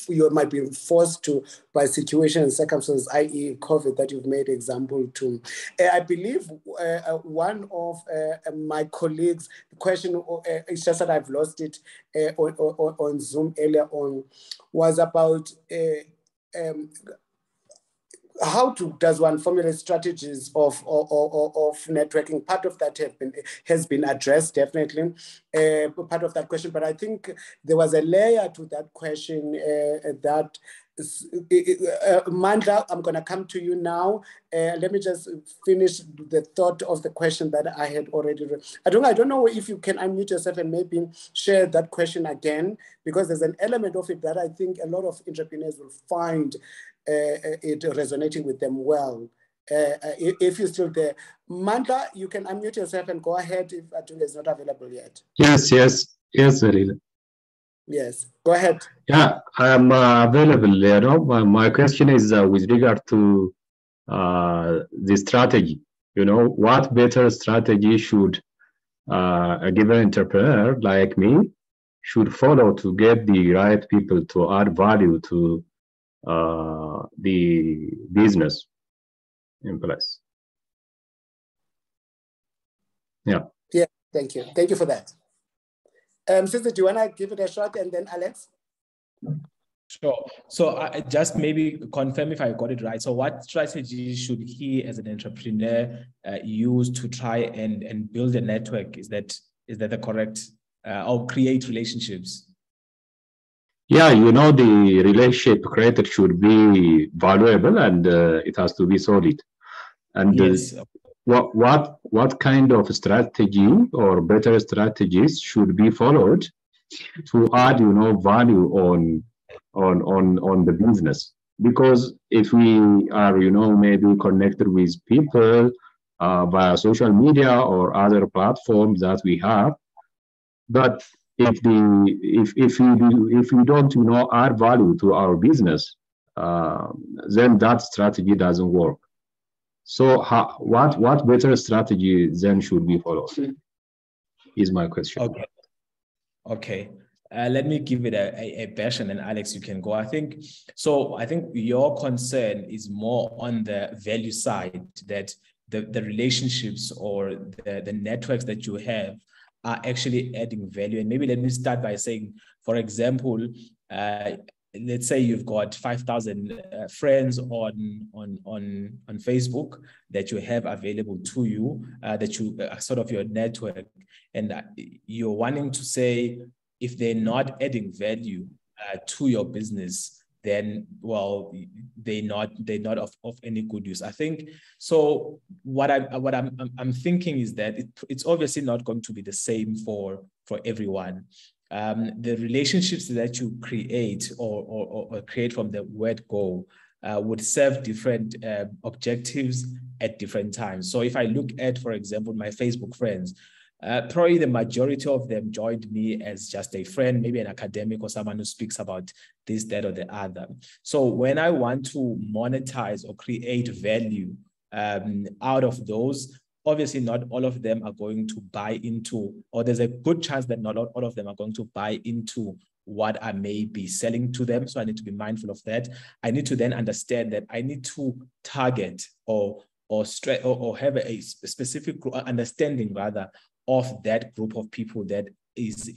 you might be forced to by situation and circumstances, i.e. COVID, that you've made example to. I believe one of my colleagues, the question, it's just that I've lost it on Zoom earlier on, was about how does one formulate strategies of networking? Part of that has been addressed, definitely, part of that question. But I think there was a layer to that question that, Mandla, I'm going to come to you now. Let me just finish the thought of the question that I had already read. I don't know if you can unmute yourself and maybe share that question again, because there's an element of it that I think a lot of entrepreneurs will find it resonating with them well. If you're still there, Mandla, you can unmute yourself and go ahead if Atunga is not available yet. Yes, Zarina. Yes, go ahead. Yeah, I'm available. You know, my question is with regard to the strategy. You know, what better strategy should a given entrepreneur like me should follow to get the right people to add value to the business in place? Yeah. Yeah, thank you. Thank you for that. Sister, do you want to give it a shot, and then Alex? Sure. So I just maybe confirm if I got it right. So what strategy should he as an entrepreneur use to try and build a network? Is that the correct, or create relationships? Yeah, you know, the relationship created should be valuable, and it has to be solid. And yes. What kind of strategy or better strategies should be followed to add, you know, value on the business? Because if we are, you know, maybe connected with people via social media or other platforms that we have, but if we don't, you know, add value to our business, then that strategy doesn't work. So what better strategy then should be followed is my question. Okay. Let me give it a version, and Alex, you can go. I think your concern is more on the value side, that the relationships or the networks that you have are actually adding value. And maybe let me start by saying, for example, let's say you've got 5,000 friends on Facebook that you have available to you, that you sort of your network, and you're wanting to say, if they're not adding value to your business, then, well, they're not of any good use. I think so. What I'm thinking is that it's obviously not going to be the same for everyone. The relationships that you create or create from the word go would serve different objectives at different times. So if I look at, for example, my Facebook friends, Probably the majority of them joined me as just a friend, maybe an academic or someone who speaks about this, that, or the other. So when I want to monetize or create value out of those, obviously not all of them are going to buy into, or there's a good chance that not all of them are going to buy into what I may be selling to them. So I need to be mindful of that. I need to then understand that I need to target or have a specific understanding rather of that group of people that is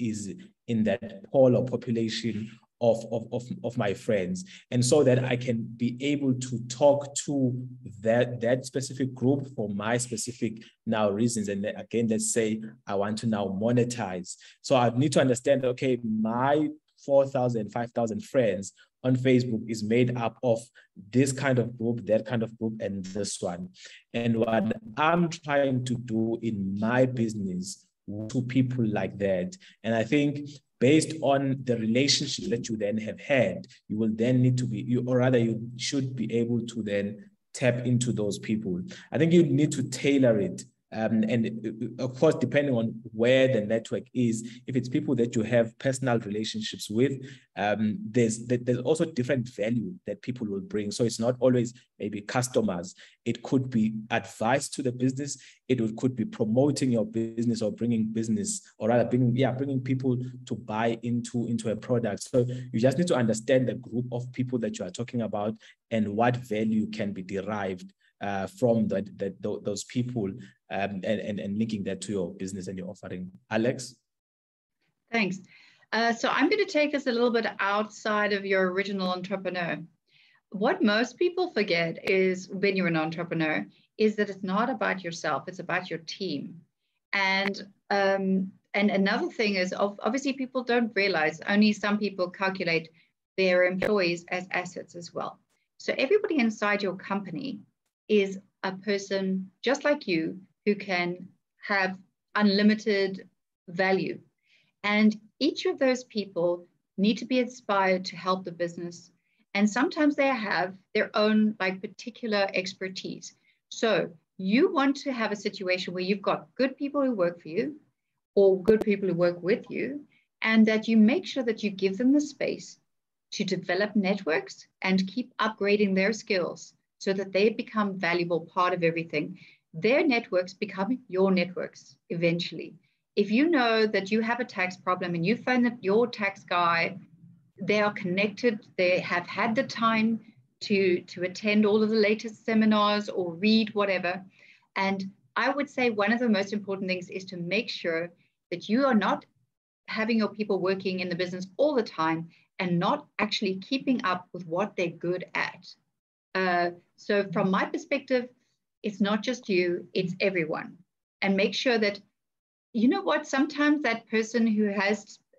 in that pool or population of my friends, and so that I can be able to talk to that specific group for my specific now reasons. And again, let's say I want to now monetize. So I need to understand, okay, my 4,000, 5,000 friends on Facebook is made up of this kind of group, that kind of group, and this one. And what I'm trying to do in my business to people like that. And I think based on the relationship that you then have had, you will then need to be, you should be able to then tap into those people. I think you need to tailor it. And of course, depending on where the network is, if it's people that you have personal relationships with, there's also different value that people will bring. So it's not always maybe customers. It could be advice to the business. It could be promoting your business or bringing business, or rather bringing people to buy into a product. So you just need to understand the group of people that you are talking about and what value can be derived from those people, and linking that to your business and your offering. Alex? Thanks. So I'm going to take us a little bit outside of your original entrepreneur. What most people forget is, when you're an entrepreneur, is that it's not about yourself, it's about your team. And another thing is, obviously people don't realize, only some people calculate their employees as assets as well. So everybody inside your company is a person just like you who can have unlimited value. And each of those people need to be inspired to help the business. And sometimes they have their own particular expertise. So you want to have a situation where you've got good people who work for you or good people who work with you, and that you make sure that you give them the space to develop networks and keep upgrading their skills, so that they become a valuable part of everything. Their networks become your networks eventually. If you know that you have a tax problem and you find that your tax guy, they are connected, they have had the time to attend all of the latest seminars or read whatever. And I would say one of the most important things is to make sure that you are not having your people working in the business all the time and not actually keeping up with what they're good at. So from my perspective, it's not just you, it's everyone. And make sure that, you know what, sometimes that person who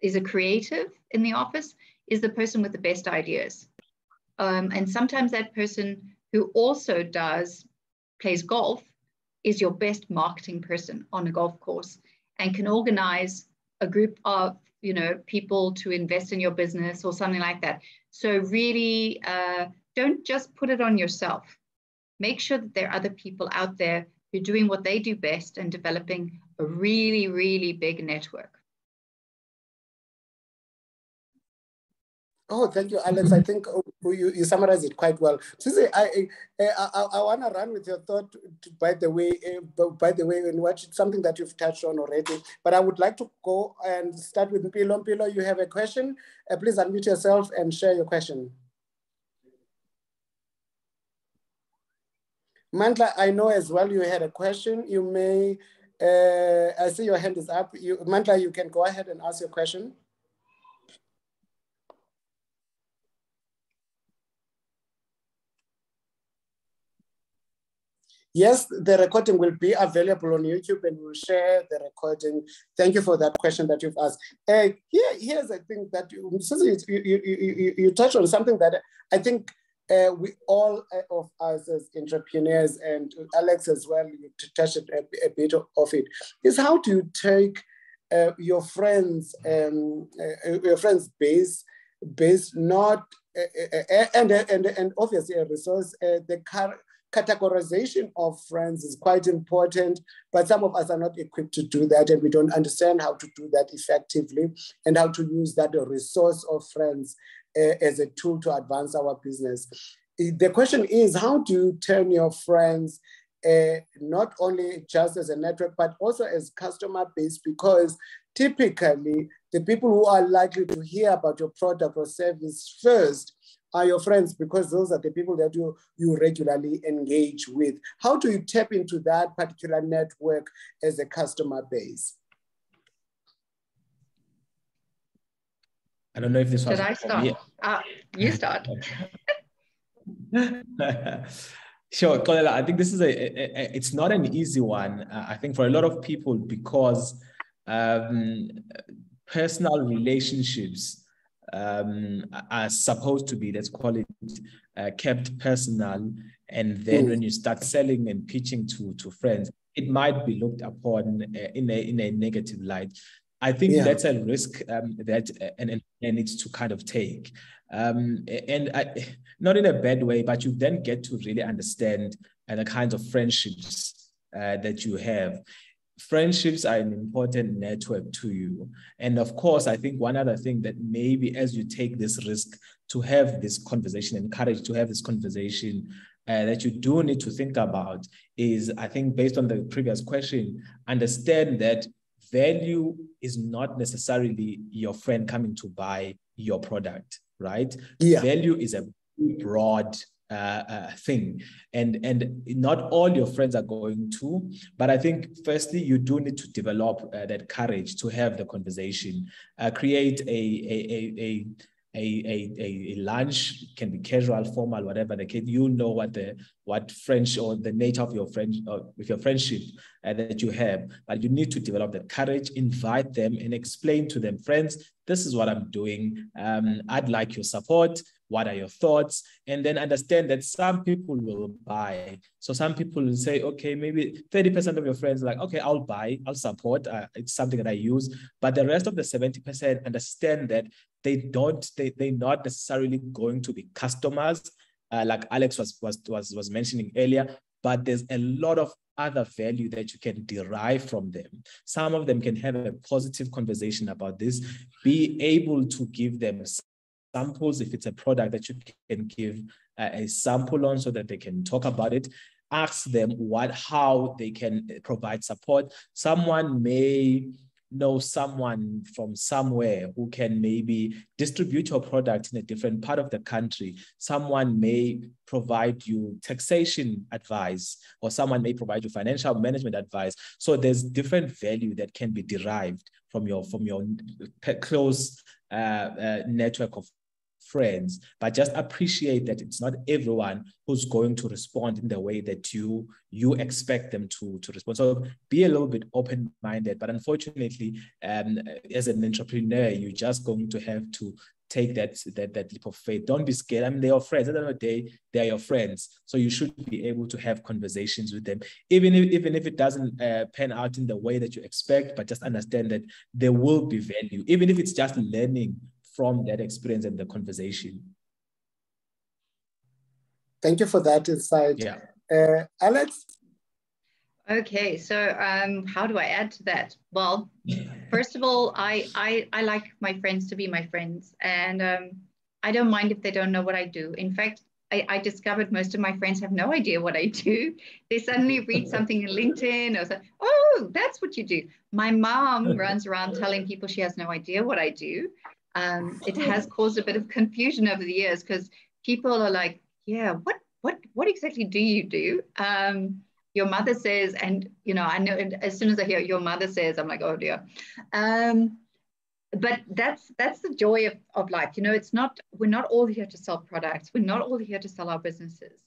is a creative in the office is the person with the best ideas. And sometimes that person who also plays golf is your best marketing person on a golf course and can organize a group of people to invest in your business or something like that. So really, don't just put it on yourself. Make sure that there are other people out there who are doing what they do best and developing a really, really big network. Oh, thank you, Alex. I think you summarized it quite well. Susie, I want to run with your thought, by the way, in something that you've touched on already. But I would like to go and start with Mpilo. Mpilo, you have a question. Please unmute yourself and share your question. Mandla, I know as well you had a question. You may, I see your hand is up. Mandla, you can go ahead and ask your question. Yes, the recording will be available on YouTube and we'll share the recording. Thank you for that question that you've asked. Here's a thing that you touched on, something that I think we all of us as entrepreneurs, and Alex as well, you touched a bit of it, is how do you take your friends base not and obviously a resource, categorization of friends is quite important, but some of us are not equipped to do that, and we don't understand how to do that effectively and how to use that resource of friends as a tool to advance our business. The question is, how do you turn your friends not only just as a network, but also as customer base? Because typically the people who are likely to hear about your product or service first are your friends, because those are the people that you regularly engage with. How do you tap into that particular network as a customer base? I don't know if this was Should I start? You start. Sure, Kolela, I think this is it's not an easy one. I think for a lot of people, because personal relationships are supposed to be, let's call it, kept personal. And then when you start selling and pitching to friends, it might be looked upon in a negative light. I think that's a risk that an needs to kind of take. Not in a bad way, but you then get to really understand the kinds of friendships that you have. Friendships are an important network to you. And of course, I think one other thing that maybe as you take this risk to have this conversation, encourage to have this conversation, that you do need to think about is, I think based on the previous question, understand that value is not necessarily your friend coming to buy your product, right? Yeah. Value is a broad thing, and not all your friends are going to, but I think firstly you do need to develop that courage to have the conversation, create a lunch, can be casual, formal, whatever the case. You know what French or the nature of your friend with your friendship that you have, but you need to develop that courage, invite them and explain to them, friends, this is what I'm doing. I'd like your support. What are your thoughts? And then understand that some people will buy. So some people will say, okay, maybe 30% of your friends are like, okay, I'll buy, I'll support. It's something that I use. But the rest of the 70% understand that they're not necessarily going to be customers, like Alex was mentioning earlier, but there's a lot of other value that you can derive from them. Some of them can have a positive conversation about this, be able to give them samples if it's a product that you can give a sample on so that they can talk about it. Ask them how they can provide support. Someone may know someone from somewhere who can maybe distribute your product in a different part of the country. Someone may provide you taxation advice, or someone may provide you financial management advice. So there's different value that can be derived from your close network of friends, but just appreciate that it's not everyone who's going to respond in the way that you expect them to respond. So be a little bit open-minded, but unfortunately, as an entrepreneur, you're just going to have to take that leap of faith. Don't be scared. I mean, they're your friends. At the end of the day, they're your friends. So you should be able to have conversations with them, even if it doesn't pan out in the way that you expect, but just understand that there will be value, even if it's just learning from that experience and the conversation. Thank you for that insight. Yeah. Alex? Okay, so how do I add to that? Well, first of all, I like my friends to be my friends, and I don't mind if they don't know what I do. In fact, I discovered most of my friends have no idea what I do. They suddenly read something in LinkedIn or say, oh, that's what you do. My mom runs around telling people she has no idea what I do. It has caused a bit of confusion over the years, because people are like, yeah, what exactly do you do? Your mother says, and I know as soon as I hear your mother says, I'm like, oh dear. But that's the joy of life. We're not all here to sell products. We're not all here to sell our businesses.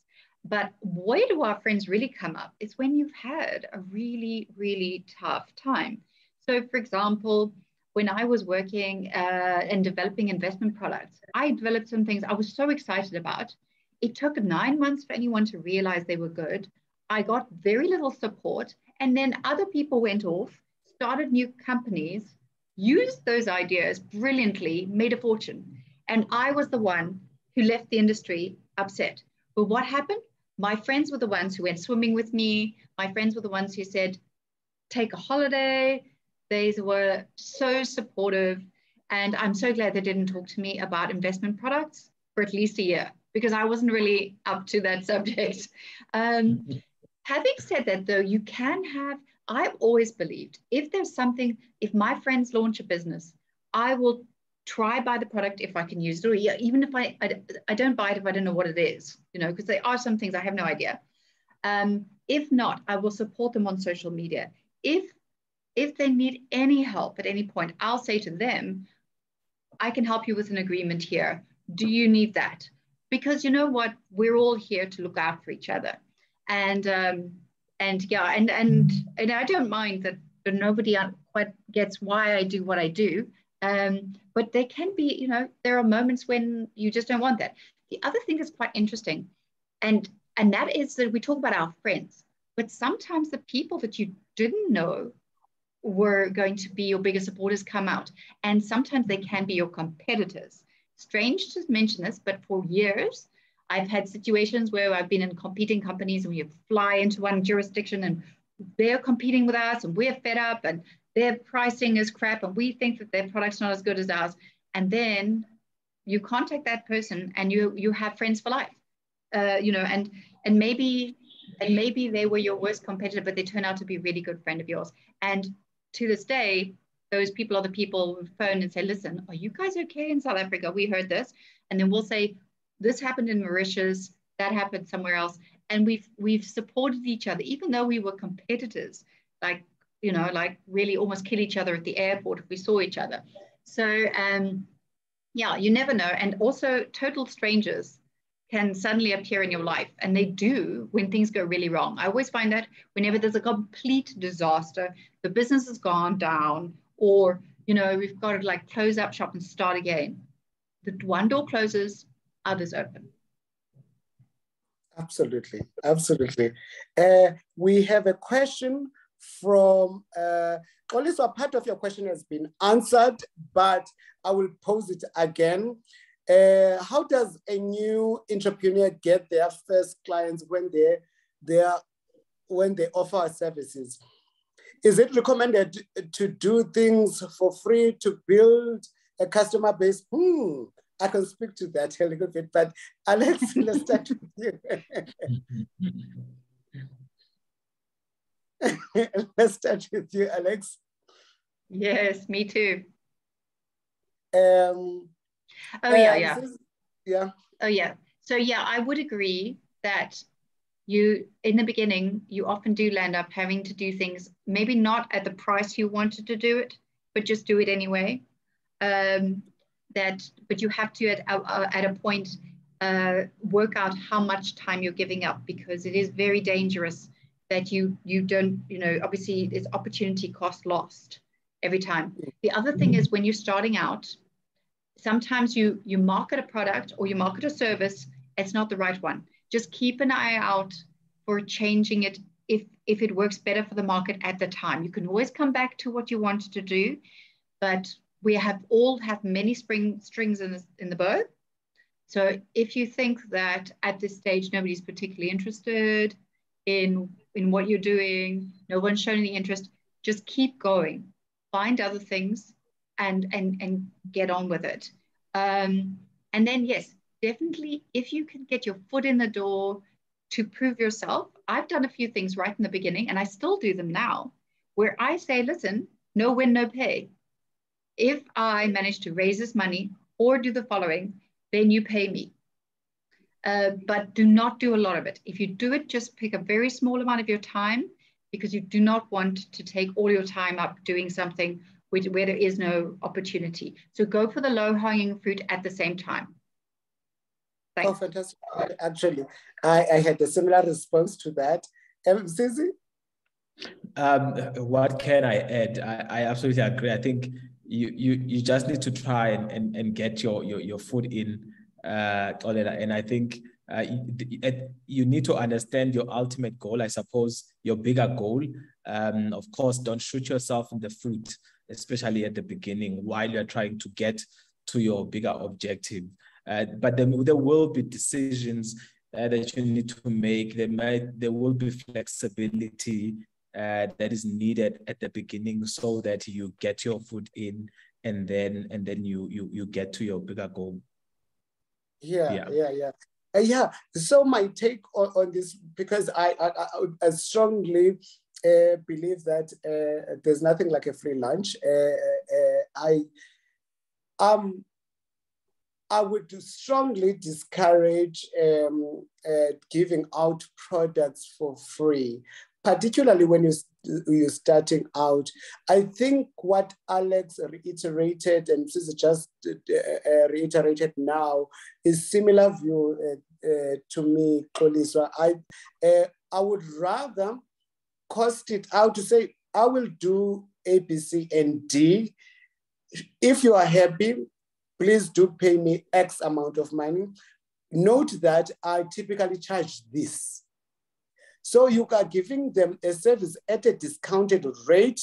But where do our friends really come up? It's when you've had a really, really tough time. So for example, when I was working and developing investment products, I developed some things I was so excited about. It took 9 months for anyone to realize they were good. I got very little support. And then other people went off, started new companies, used those ideas brilliantly, made a fortune. And I was the one who left the industry upset. But what happened? my friends were the ones who went swimming with me. My friends were the ones who said, take a holiday. They were so supportive. And I'm so glad they didn't talk to me about investment products for at least a year, because I wasn't really up to that subject. Having said that, though, you can have, I've always believed if there's something, if my friends launch a business, I will try buy the product if I can use it, or even if I don't buy it if I don't know what it is, because there are some things I have no idea. If not, I will support them on social media. If they need any help at any point, I'll say to them, I can help you with an agreement here. Do you need that? Because you know what? We're all here to look out for each other. And yeah, and I don't mind that nobody quite gets why I do what I do. But there can be, there are moments when you just don't want that. The other thing that's quite interesting, and that is that we talk about our friends, but sometimes the people that you didn't know were going to be your biggest supporters come out. And sometimes they can be your competitors. Strange to mention this, but for years, I've had situations where I've been in competing companies and we fly into one jurisdiction and they're competing with us and we're fed up and their pricing is crap and we think that their product's not as good as ours. And then you contact that person and you have friends for life, and maybe they were your worst competitor, but they turn out to be a really good friend of yours. And to this day, those people are the people who phone and say, listen, are you guys okay in South Africa? We heard this. And then we'll say, this happened in Mauritius, that happened somewhere else. And we've supported each other, even though we were competitors, like really almost kill each other at the airport if we saw each other. So yeah, you never know. And also total strangers can suddenly appear in your life, and they do when things go really wrong. I always find that whenever there's a complete disaster, the business has gone down, or we've got to close up shop and start again. The one door closes, others open. Absolutely. We have a question from so part of your question has been answered, but I will pose it again. How does a new entrepreneur get their first clients when they offer services? Is it recommended to do things for free to build a customer base? I can speak to that a little bit, but Alex, let's start with you. Let's start with you, Alex. Yes, me too. Yeah. Oh, yeah. So yeah, I would agree that in the beginning, you often do land up having to do things, maybe not at the price you wanted to do it, but just do it anyway. But you have to at a point work out how much time you're giving up, because it is very dangerous that you don't, obviously it's opportunity cost lost every time. The other thing is when you're starting out, sometimes you market a product or you market a service, it's not the right one. Just keep an eye out for changing it if it works better for the market at the time. You can always come back to what you wanted to do, but we all have many strings in the bow. So if you think that at this stage nobody's particularly interested in what you're doing, no one's shown any interest, just keep going, find other things and get on with it. And then yes, definitely if you can get your foot in the door to prove yourself. I've done a few things right in the beginning, and I still do them now, where I say, listen, no win, no pay. If I manage to raise this money or do the following, then you pay me. But do not do a lot of it. If you do it, just pick a very small amount of your time, because you do not want to take all your time up doing something where there is no opportunity. So go for the low-hanging fruit at the same time. Thanks. Oh, fantastic. Actually, I had a similar response to that. Zizi? What can I add? I absolutely agree. I think you just need to try and get your foot in, and I think you need to understand your ultimate goal, I suppose, your bigger goal. Of course, don't shoot yourself in the foot, especially at the beginning while you're trying to get to your bigger objective. But there will be decisions that you need to make. There will be flexibility that is needed at the beginning so that you get your foot in, and then you get to your bigger goal. Yeah. So my take on this, because I strongly believe that there's nothing like a free lunch. I would strongly discourage giving out products for free, particularly when you're starting out. I think what Alex reiterated and Susie just reiterated now is similar view to me, Xoliswa. I would rather cost it out to say, I will do A, B, C, and D. If you are happy, please do pay me X amount of money. Note that I typically charge this. So you are giving them a service at a discounted rate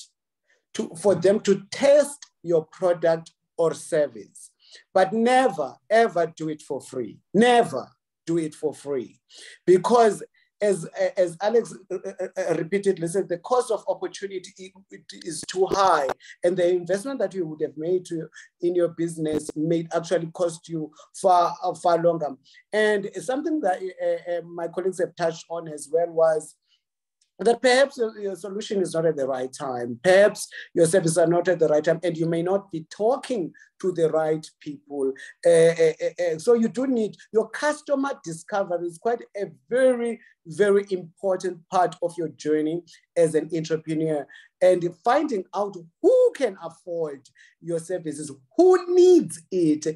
for them to test your product or service. But never, ever do it for free. Never do it for free. Because as Alex repeatedly said, the cost of opportunity is too high, and the investment that you would have made in your business may actually cost you far longer. And something that my colleagues have touched on as well was that perhaps your solution is not at the right time. Perhaps your services are not at the right time, and you may not be talking to the right people. So you do need, your customer discovery is quite a very, very important part of your journey as an entrepreneur. And finding out who can afford your services, who needs it,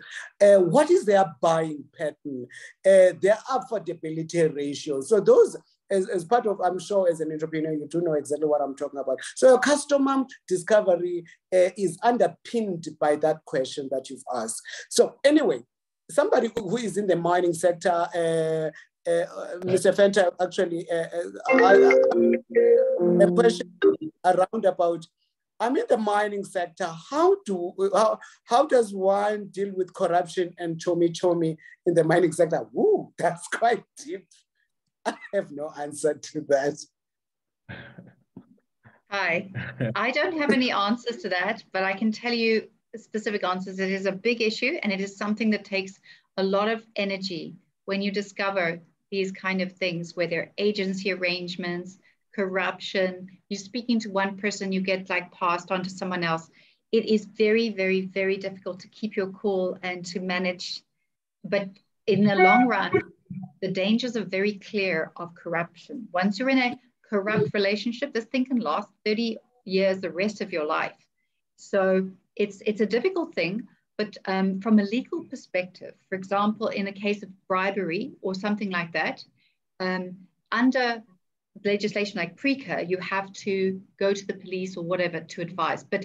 what is their buying pattern, their affordability ratio. So those, as part of, I'm sure as an entrepreneur, you do know exactly what I'm talking about. So your customer discovery is underpinned by that question that you've asked. So anyway, somebody who is in the mining sector, Mr. Fenter, actually, a question around about, I'm in the mining sector. How does one deal with corruption and chomi in the mining sector? Woo, that's quite deep. I have no answer to that. Hi, I don't have any answers to that, but I can tell you specific answers. It is a big issue, and it is something that takes a lot of energy when you discover these kind of things, where there are agency arrangements, corruption. You're speaking to one person, you get like passed on to someone else. It is very, very, very difficult to keep your cool and to manage. But in the long run, the dangers are very clear of corruption. Once you're in a corrupt relationship, this thing can last 30 years, the rest of your life. So it's a difficult thing, but from a legal perspective, for example, in a case of bribery or something like that, under legislation like PRECA, you have to go to the police or whatever to advise. But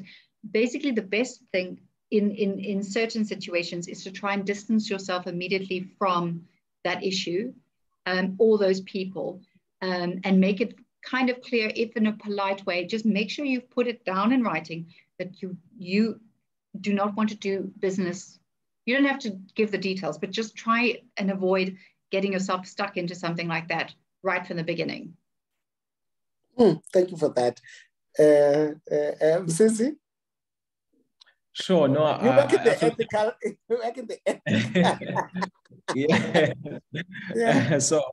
basically the best thing in certain situations is to try and distance yourself immediately from that issue, all those people, and make it kind of clear, if in a polite way, just make sure you've put it down in writing that you do not want to do business. You don't have to give the details, but just try and avoid getting yourself stuck into something like that right from the beginning. Thank you for that. Sisi? Sure, no, you work in the ethical. You work in the ethical. Yeah. So,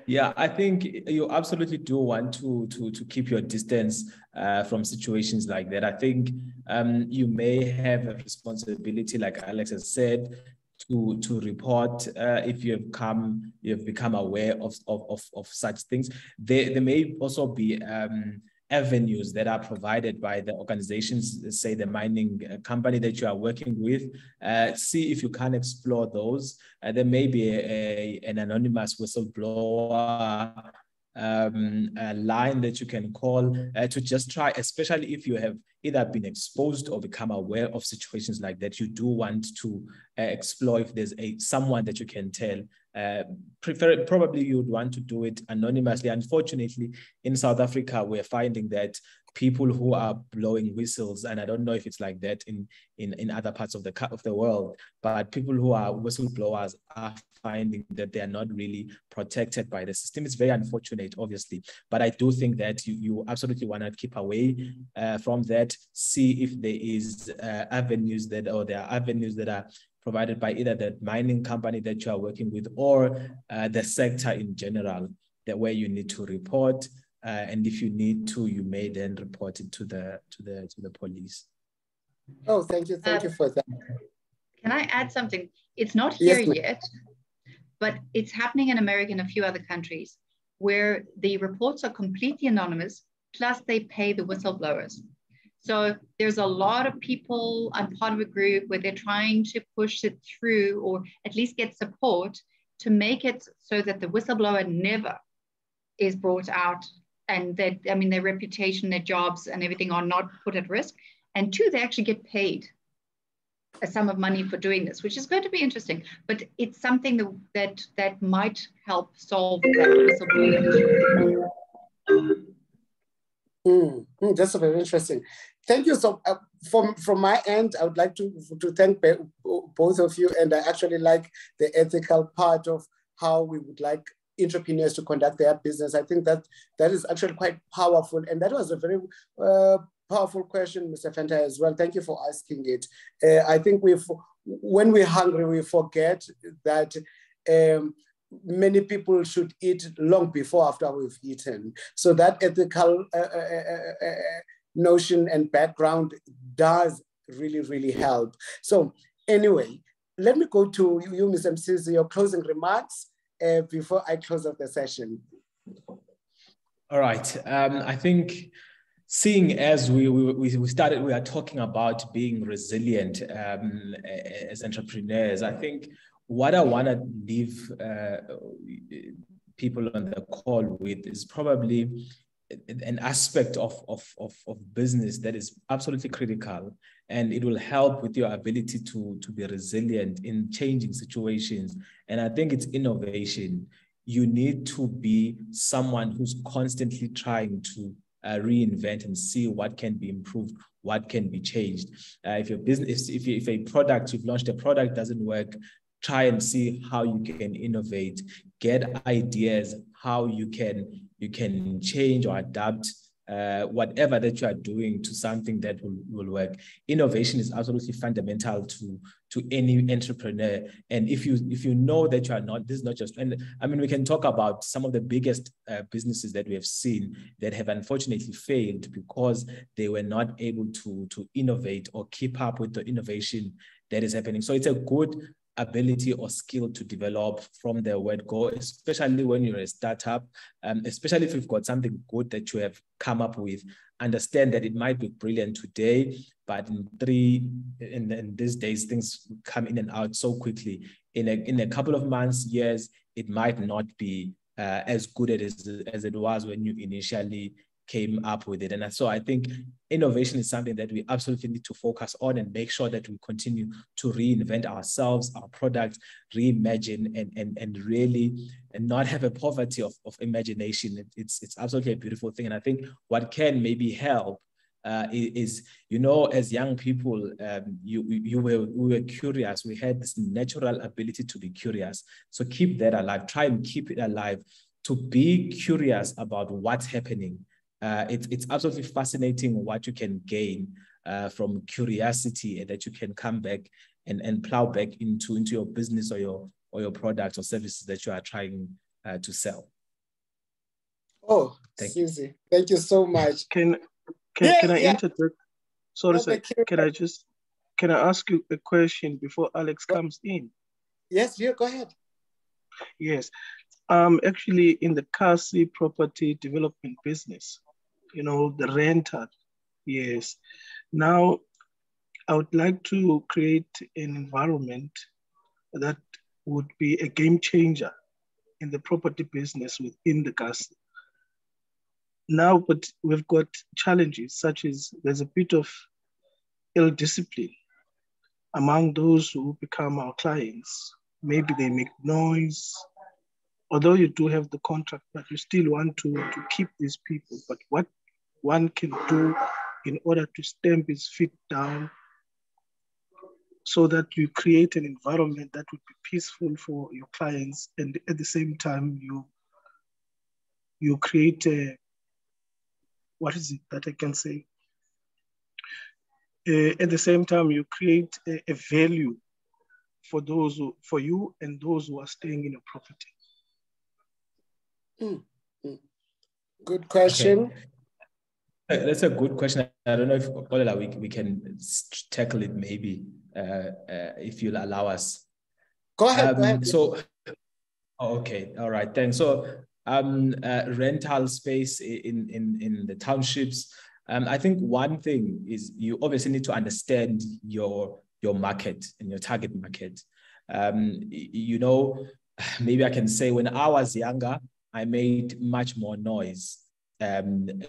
yeah, I think you absolutely do want to keep your distance from situations like that. I think you may have a responsibility, like Alex has said, to report if you've become aware of such things. There may also be avenues that are provided by the organizations, say the mining company that you are working with. See if you can explore those. There may be an anonymous whistleblower a line that you can call to just try, especially if you have either been exposed or become aware of situations like that. You do want to explore if there's someone that you can tell. Probably you would want to do it anonymously. Unfortunately, in South Africa, we're finding that people who are blowing whistles, and I don't know if it's like that in other parts of the world, but people who are whistleblowers are finding that they are not really protected by the system. It's very unfortunate, obviously, but I do think that you absolutely want to keep away from that. See if there is avenues that are provided by either the mining company that you are working with or the sector in general, that where you need to report. And if you need to, you may then report it to the police. Oh, thank you for that. Can I add something? It's not here yet, but it's happening in America and a few other countries where the reports are completely anonymous, plus they pay the whistleblowers. So there's a lot of people, I'm part of a group where they're trying to push it through, or at least get support to make it so that the whistleblower never is brought out, and that, I mean, their reputation, their jobs and everything are not put at risk. And two, they actually get paid a sum of money for doing this, which is going to be interesting. But it's something that might help solve that whistleblowing issue. That's very interesting. Thank you. So from my end, I would like to thank both of you. And I actually like the ethical part of how we would like entrepreneurs to conduct their business. I think that is actually quite powerful. And that was a very powerful question, Mr. Fenta, as well. Thank you for asking it. I think when we're hungry, we forget that many people should eat long before after we've eaten. So that ethical notion and background does really, really help. So anyway, let me go to you, Ms. Msizi, your closing remarks before I close off the session. All right. I think seeing as we started, we are talking about being resilient as entrepreneurs. I think what I want to leave people on the call with is probably an aspect of business that is absolutely critical, and it will help with your ability to be resilient in changing situations. And I think it's innovation. You need to be someone who's constantly trying to reinvent and see what can be improved, what can be changed. If your business, if a product, you've launched a product doesn't work, try and see how you can innovate, get ideas, how you can change or adapt whatever that you are doing to something that will work. Innovation is absolutely fundamental to any entrepreneur. And if you know that you are not, this is not just, and I mean, we can talk about some of the biggest businesses that we have seen that have unfortunately failed because they were not able to innovate or keep up with the innovation that is happening. So it's a good ability or skill to develop from the word go, especially when you're a startup, especially if you've got something good that you have come up with. Understand that it might be brilliant today, but in these days, things come in and out so quickly. In a couple of months, years, it might not be as good as it was when you initially came up with it. And so I think innovation is something that we absolutely need to focus on and make sure that we continue to reinvent ourselves, our products, reimagine, and really not have a poverty of imagination. It's absolutely a beautiful thing. And I think what can maybe help is, as young people, we were curious. We had this natural ability to be curious. So keep that alive. Try and keep it alive, to be curious about what's happening. It's absolutely fascinating what you can gain from curiosity, and that you can come back and plow back into your business or your products or services that you are trying to sell. Oh, Susie, thank you so much. Can I interject? Sorry, sir. Can I ask you a question before Alex comes in? Yes, go ahead. Yes. Actually in the Kasi property development business, the rental. Yes. Now, I would like to create an environment that would be a game changer in the property business within the Kasi. Now, but we've got challenges such as there's a bit of ill discipline among those who become our clients. Maybe they make noise, although you do have the contract, but you still want to keep these people. But what one can do in order to stamp his feet down, so that you create an environment that would be peaceful for your clients, and at the same time you create a, what is it that I can say? At the same time, you create a value for those for you and those who are staying in a property. Good question. Okay. That's a good question. I don't know if we can tackle it maybe, if you'll allow us. Go ahead. So, okay, all right, thanks. So, rental space in the townships. I think one thing is you obviously need to understand your market and your target market. You know, maybe I can say when I was younger, I made much more noise than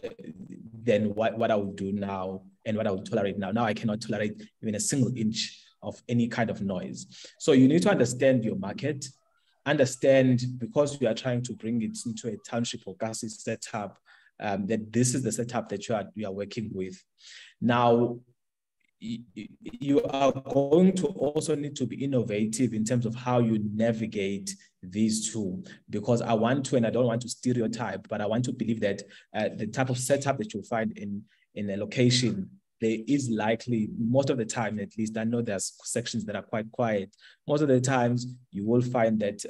what I would do now and what I would tolerate now. Now I cannot tolerate even a single inch of any kind of noise. So you need to understand your market, understand, because you are trying to bring it into a township or gas setup, that this is the setup that you are working with. Now, you are going to also need to be innovative in terms of how you navigate these two, because I want to, and I don't want to stereotype, but I want to believe that the type of setup that you'll find in a location, there is likely, most of the time at least, I know there's sections that are quite quiet. Most of the times you will find that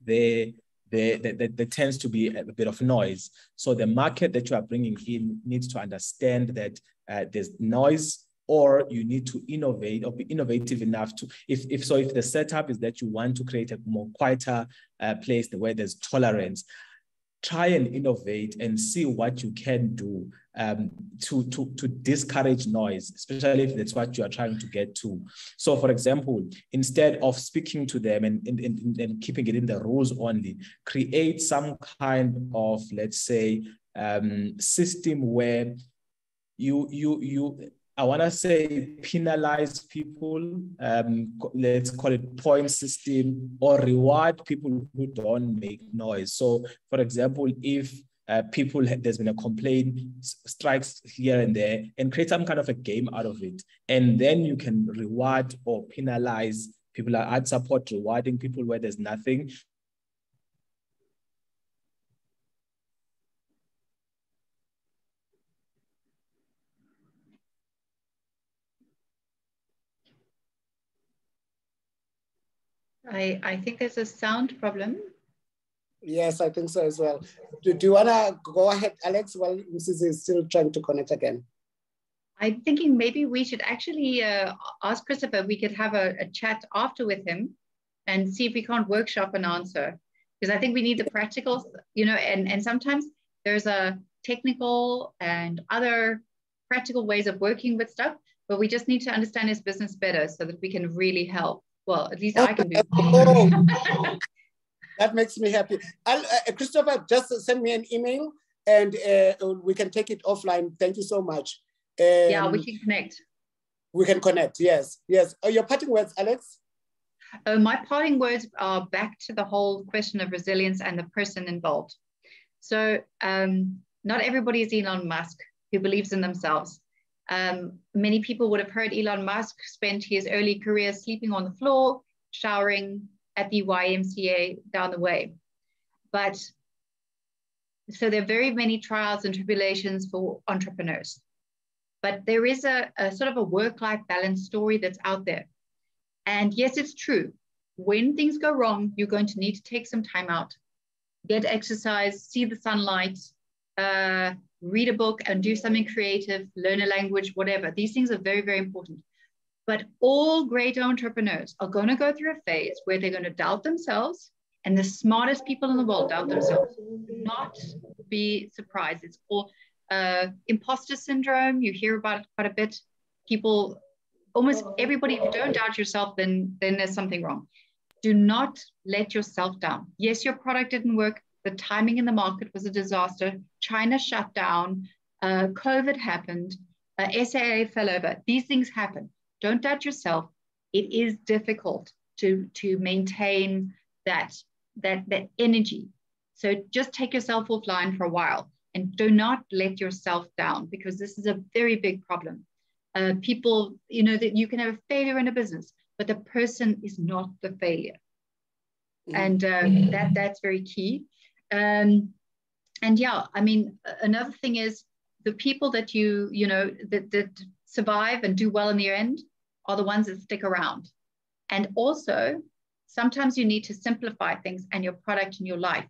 there tends to be a bit of noise. So the market that you are bringing in needs to understand that there's noise, or you need to innovate or be innovative enough to, if the setup is that you want to create a more quieter place where there's tolerance, try and innovate and see what you can do to discourage noise, especially if that's what you are trying to get to. So, for example, instead of speaking to them and keeping it in the rules only, create some kind of, let's say, system where I want to say penalize people, let's call it point system, or reward people who don't make noise. So, for example, if there's been a complaint, strikes here and there, and create some kind of a game out of it. And then you can reward or penalize people. I'd support rewarding people where there's nothing. I think there's a sound problem. Yes, I think so as well. Do you want to go ahead, Alex, while Mrs. is still trying to connect again? I'm thinking maybe we should actually ask Christopher, we could have a chat after with him and see if we can't workshop an answer. Because I think we need the practicals, you know, and sometimes there's a technical and other practical ways of working with stuff, but we just need to understand his business better so that we can really help. Well, at least I can do. That makes me happy. Christopher, just send me an email and we can take it offline. Thank you so much. Yeah, we can connect. We can connect, yes. Yes. Your parting words, Alex? My parting words are back to the whole question of resilience and the person involved. So not everybody is Elon Musk who believes in themselves. Many people would have heard Elon Musk spent his early career sleeping on the floor, showering at the YMCA down the way. But so there are very many trials and tribulations for entrepreneurs. But there is a sort of a work-life balance story that's out there. And yes, it's true. When things go wrong, you're going to need to take some time out, get exercise, see the sunlight, read a book and do something creative, learn a language, whatever. These things are very, very important. But all great entrepreneurs are going to go through a phase where they're going to doubt themselves, and the smartest people in the world doubt themselves. Do not be surprised. It's called imposter syndrome. You hear about it quite a bit. People, almost everybody, if you don't doubt yourself, then there's something wrong. Do not let yourself down. Yes, your product didn't work. The timing in the market was a disaster. China shut down. COVID happened. SAA fell over. These things happen. Don't doubt yourself. It is difficult to maintain that energy. So just take yourself offline for a while and do not let yourself down, because this is a very big problem. People, you know, that you can have a failure in a business, but the person is not the failure. And that's very key. And yeah, I mean, another thing is the people that you know, that survive and do well in the end are the ones that stick around. And also, sometimes you need to simplify things and your product and your life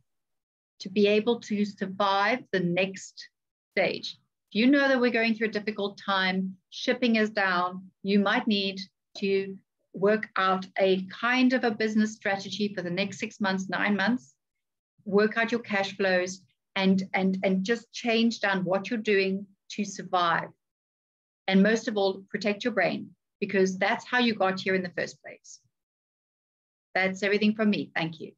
to be able to survive the next stage. If you know that we're going through a difficult time, shipping is down, you might need to work out a kind of a business strategy for the next 6 months, 9 months, work out your cash flows, and just change down what you're doing to survive. And most of all, protect your brain, because that's how you got here in the first place. That's everything from me. Thank you.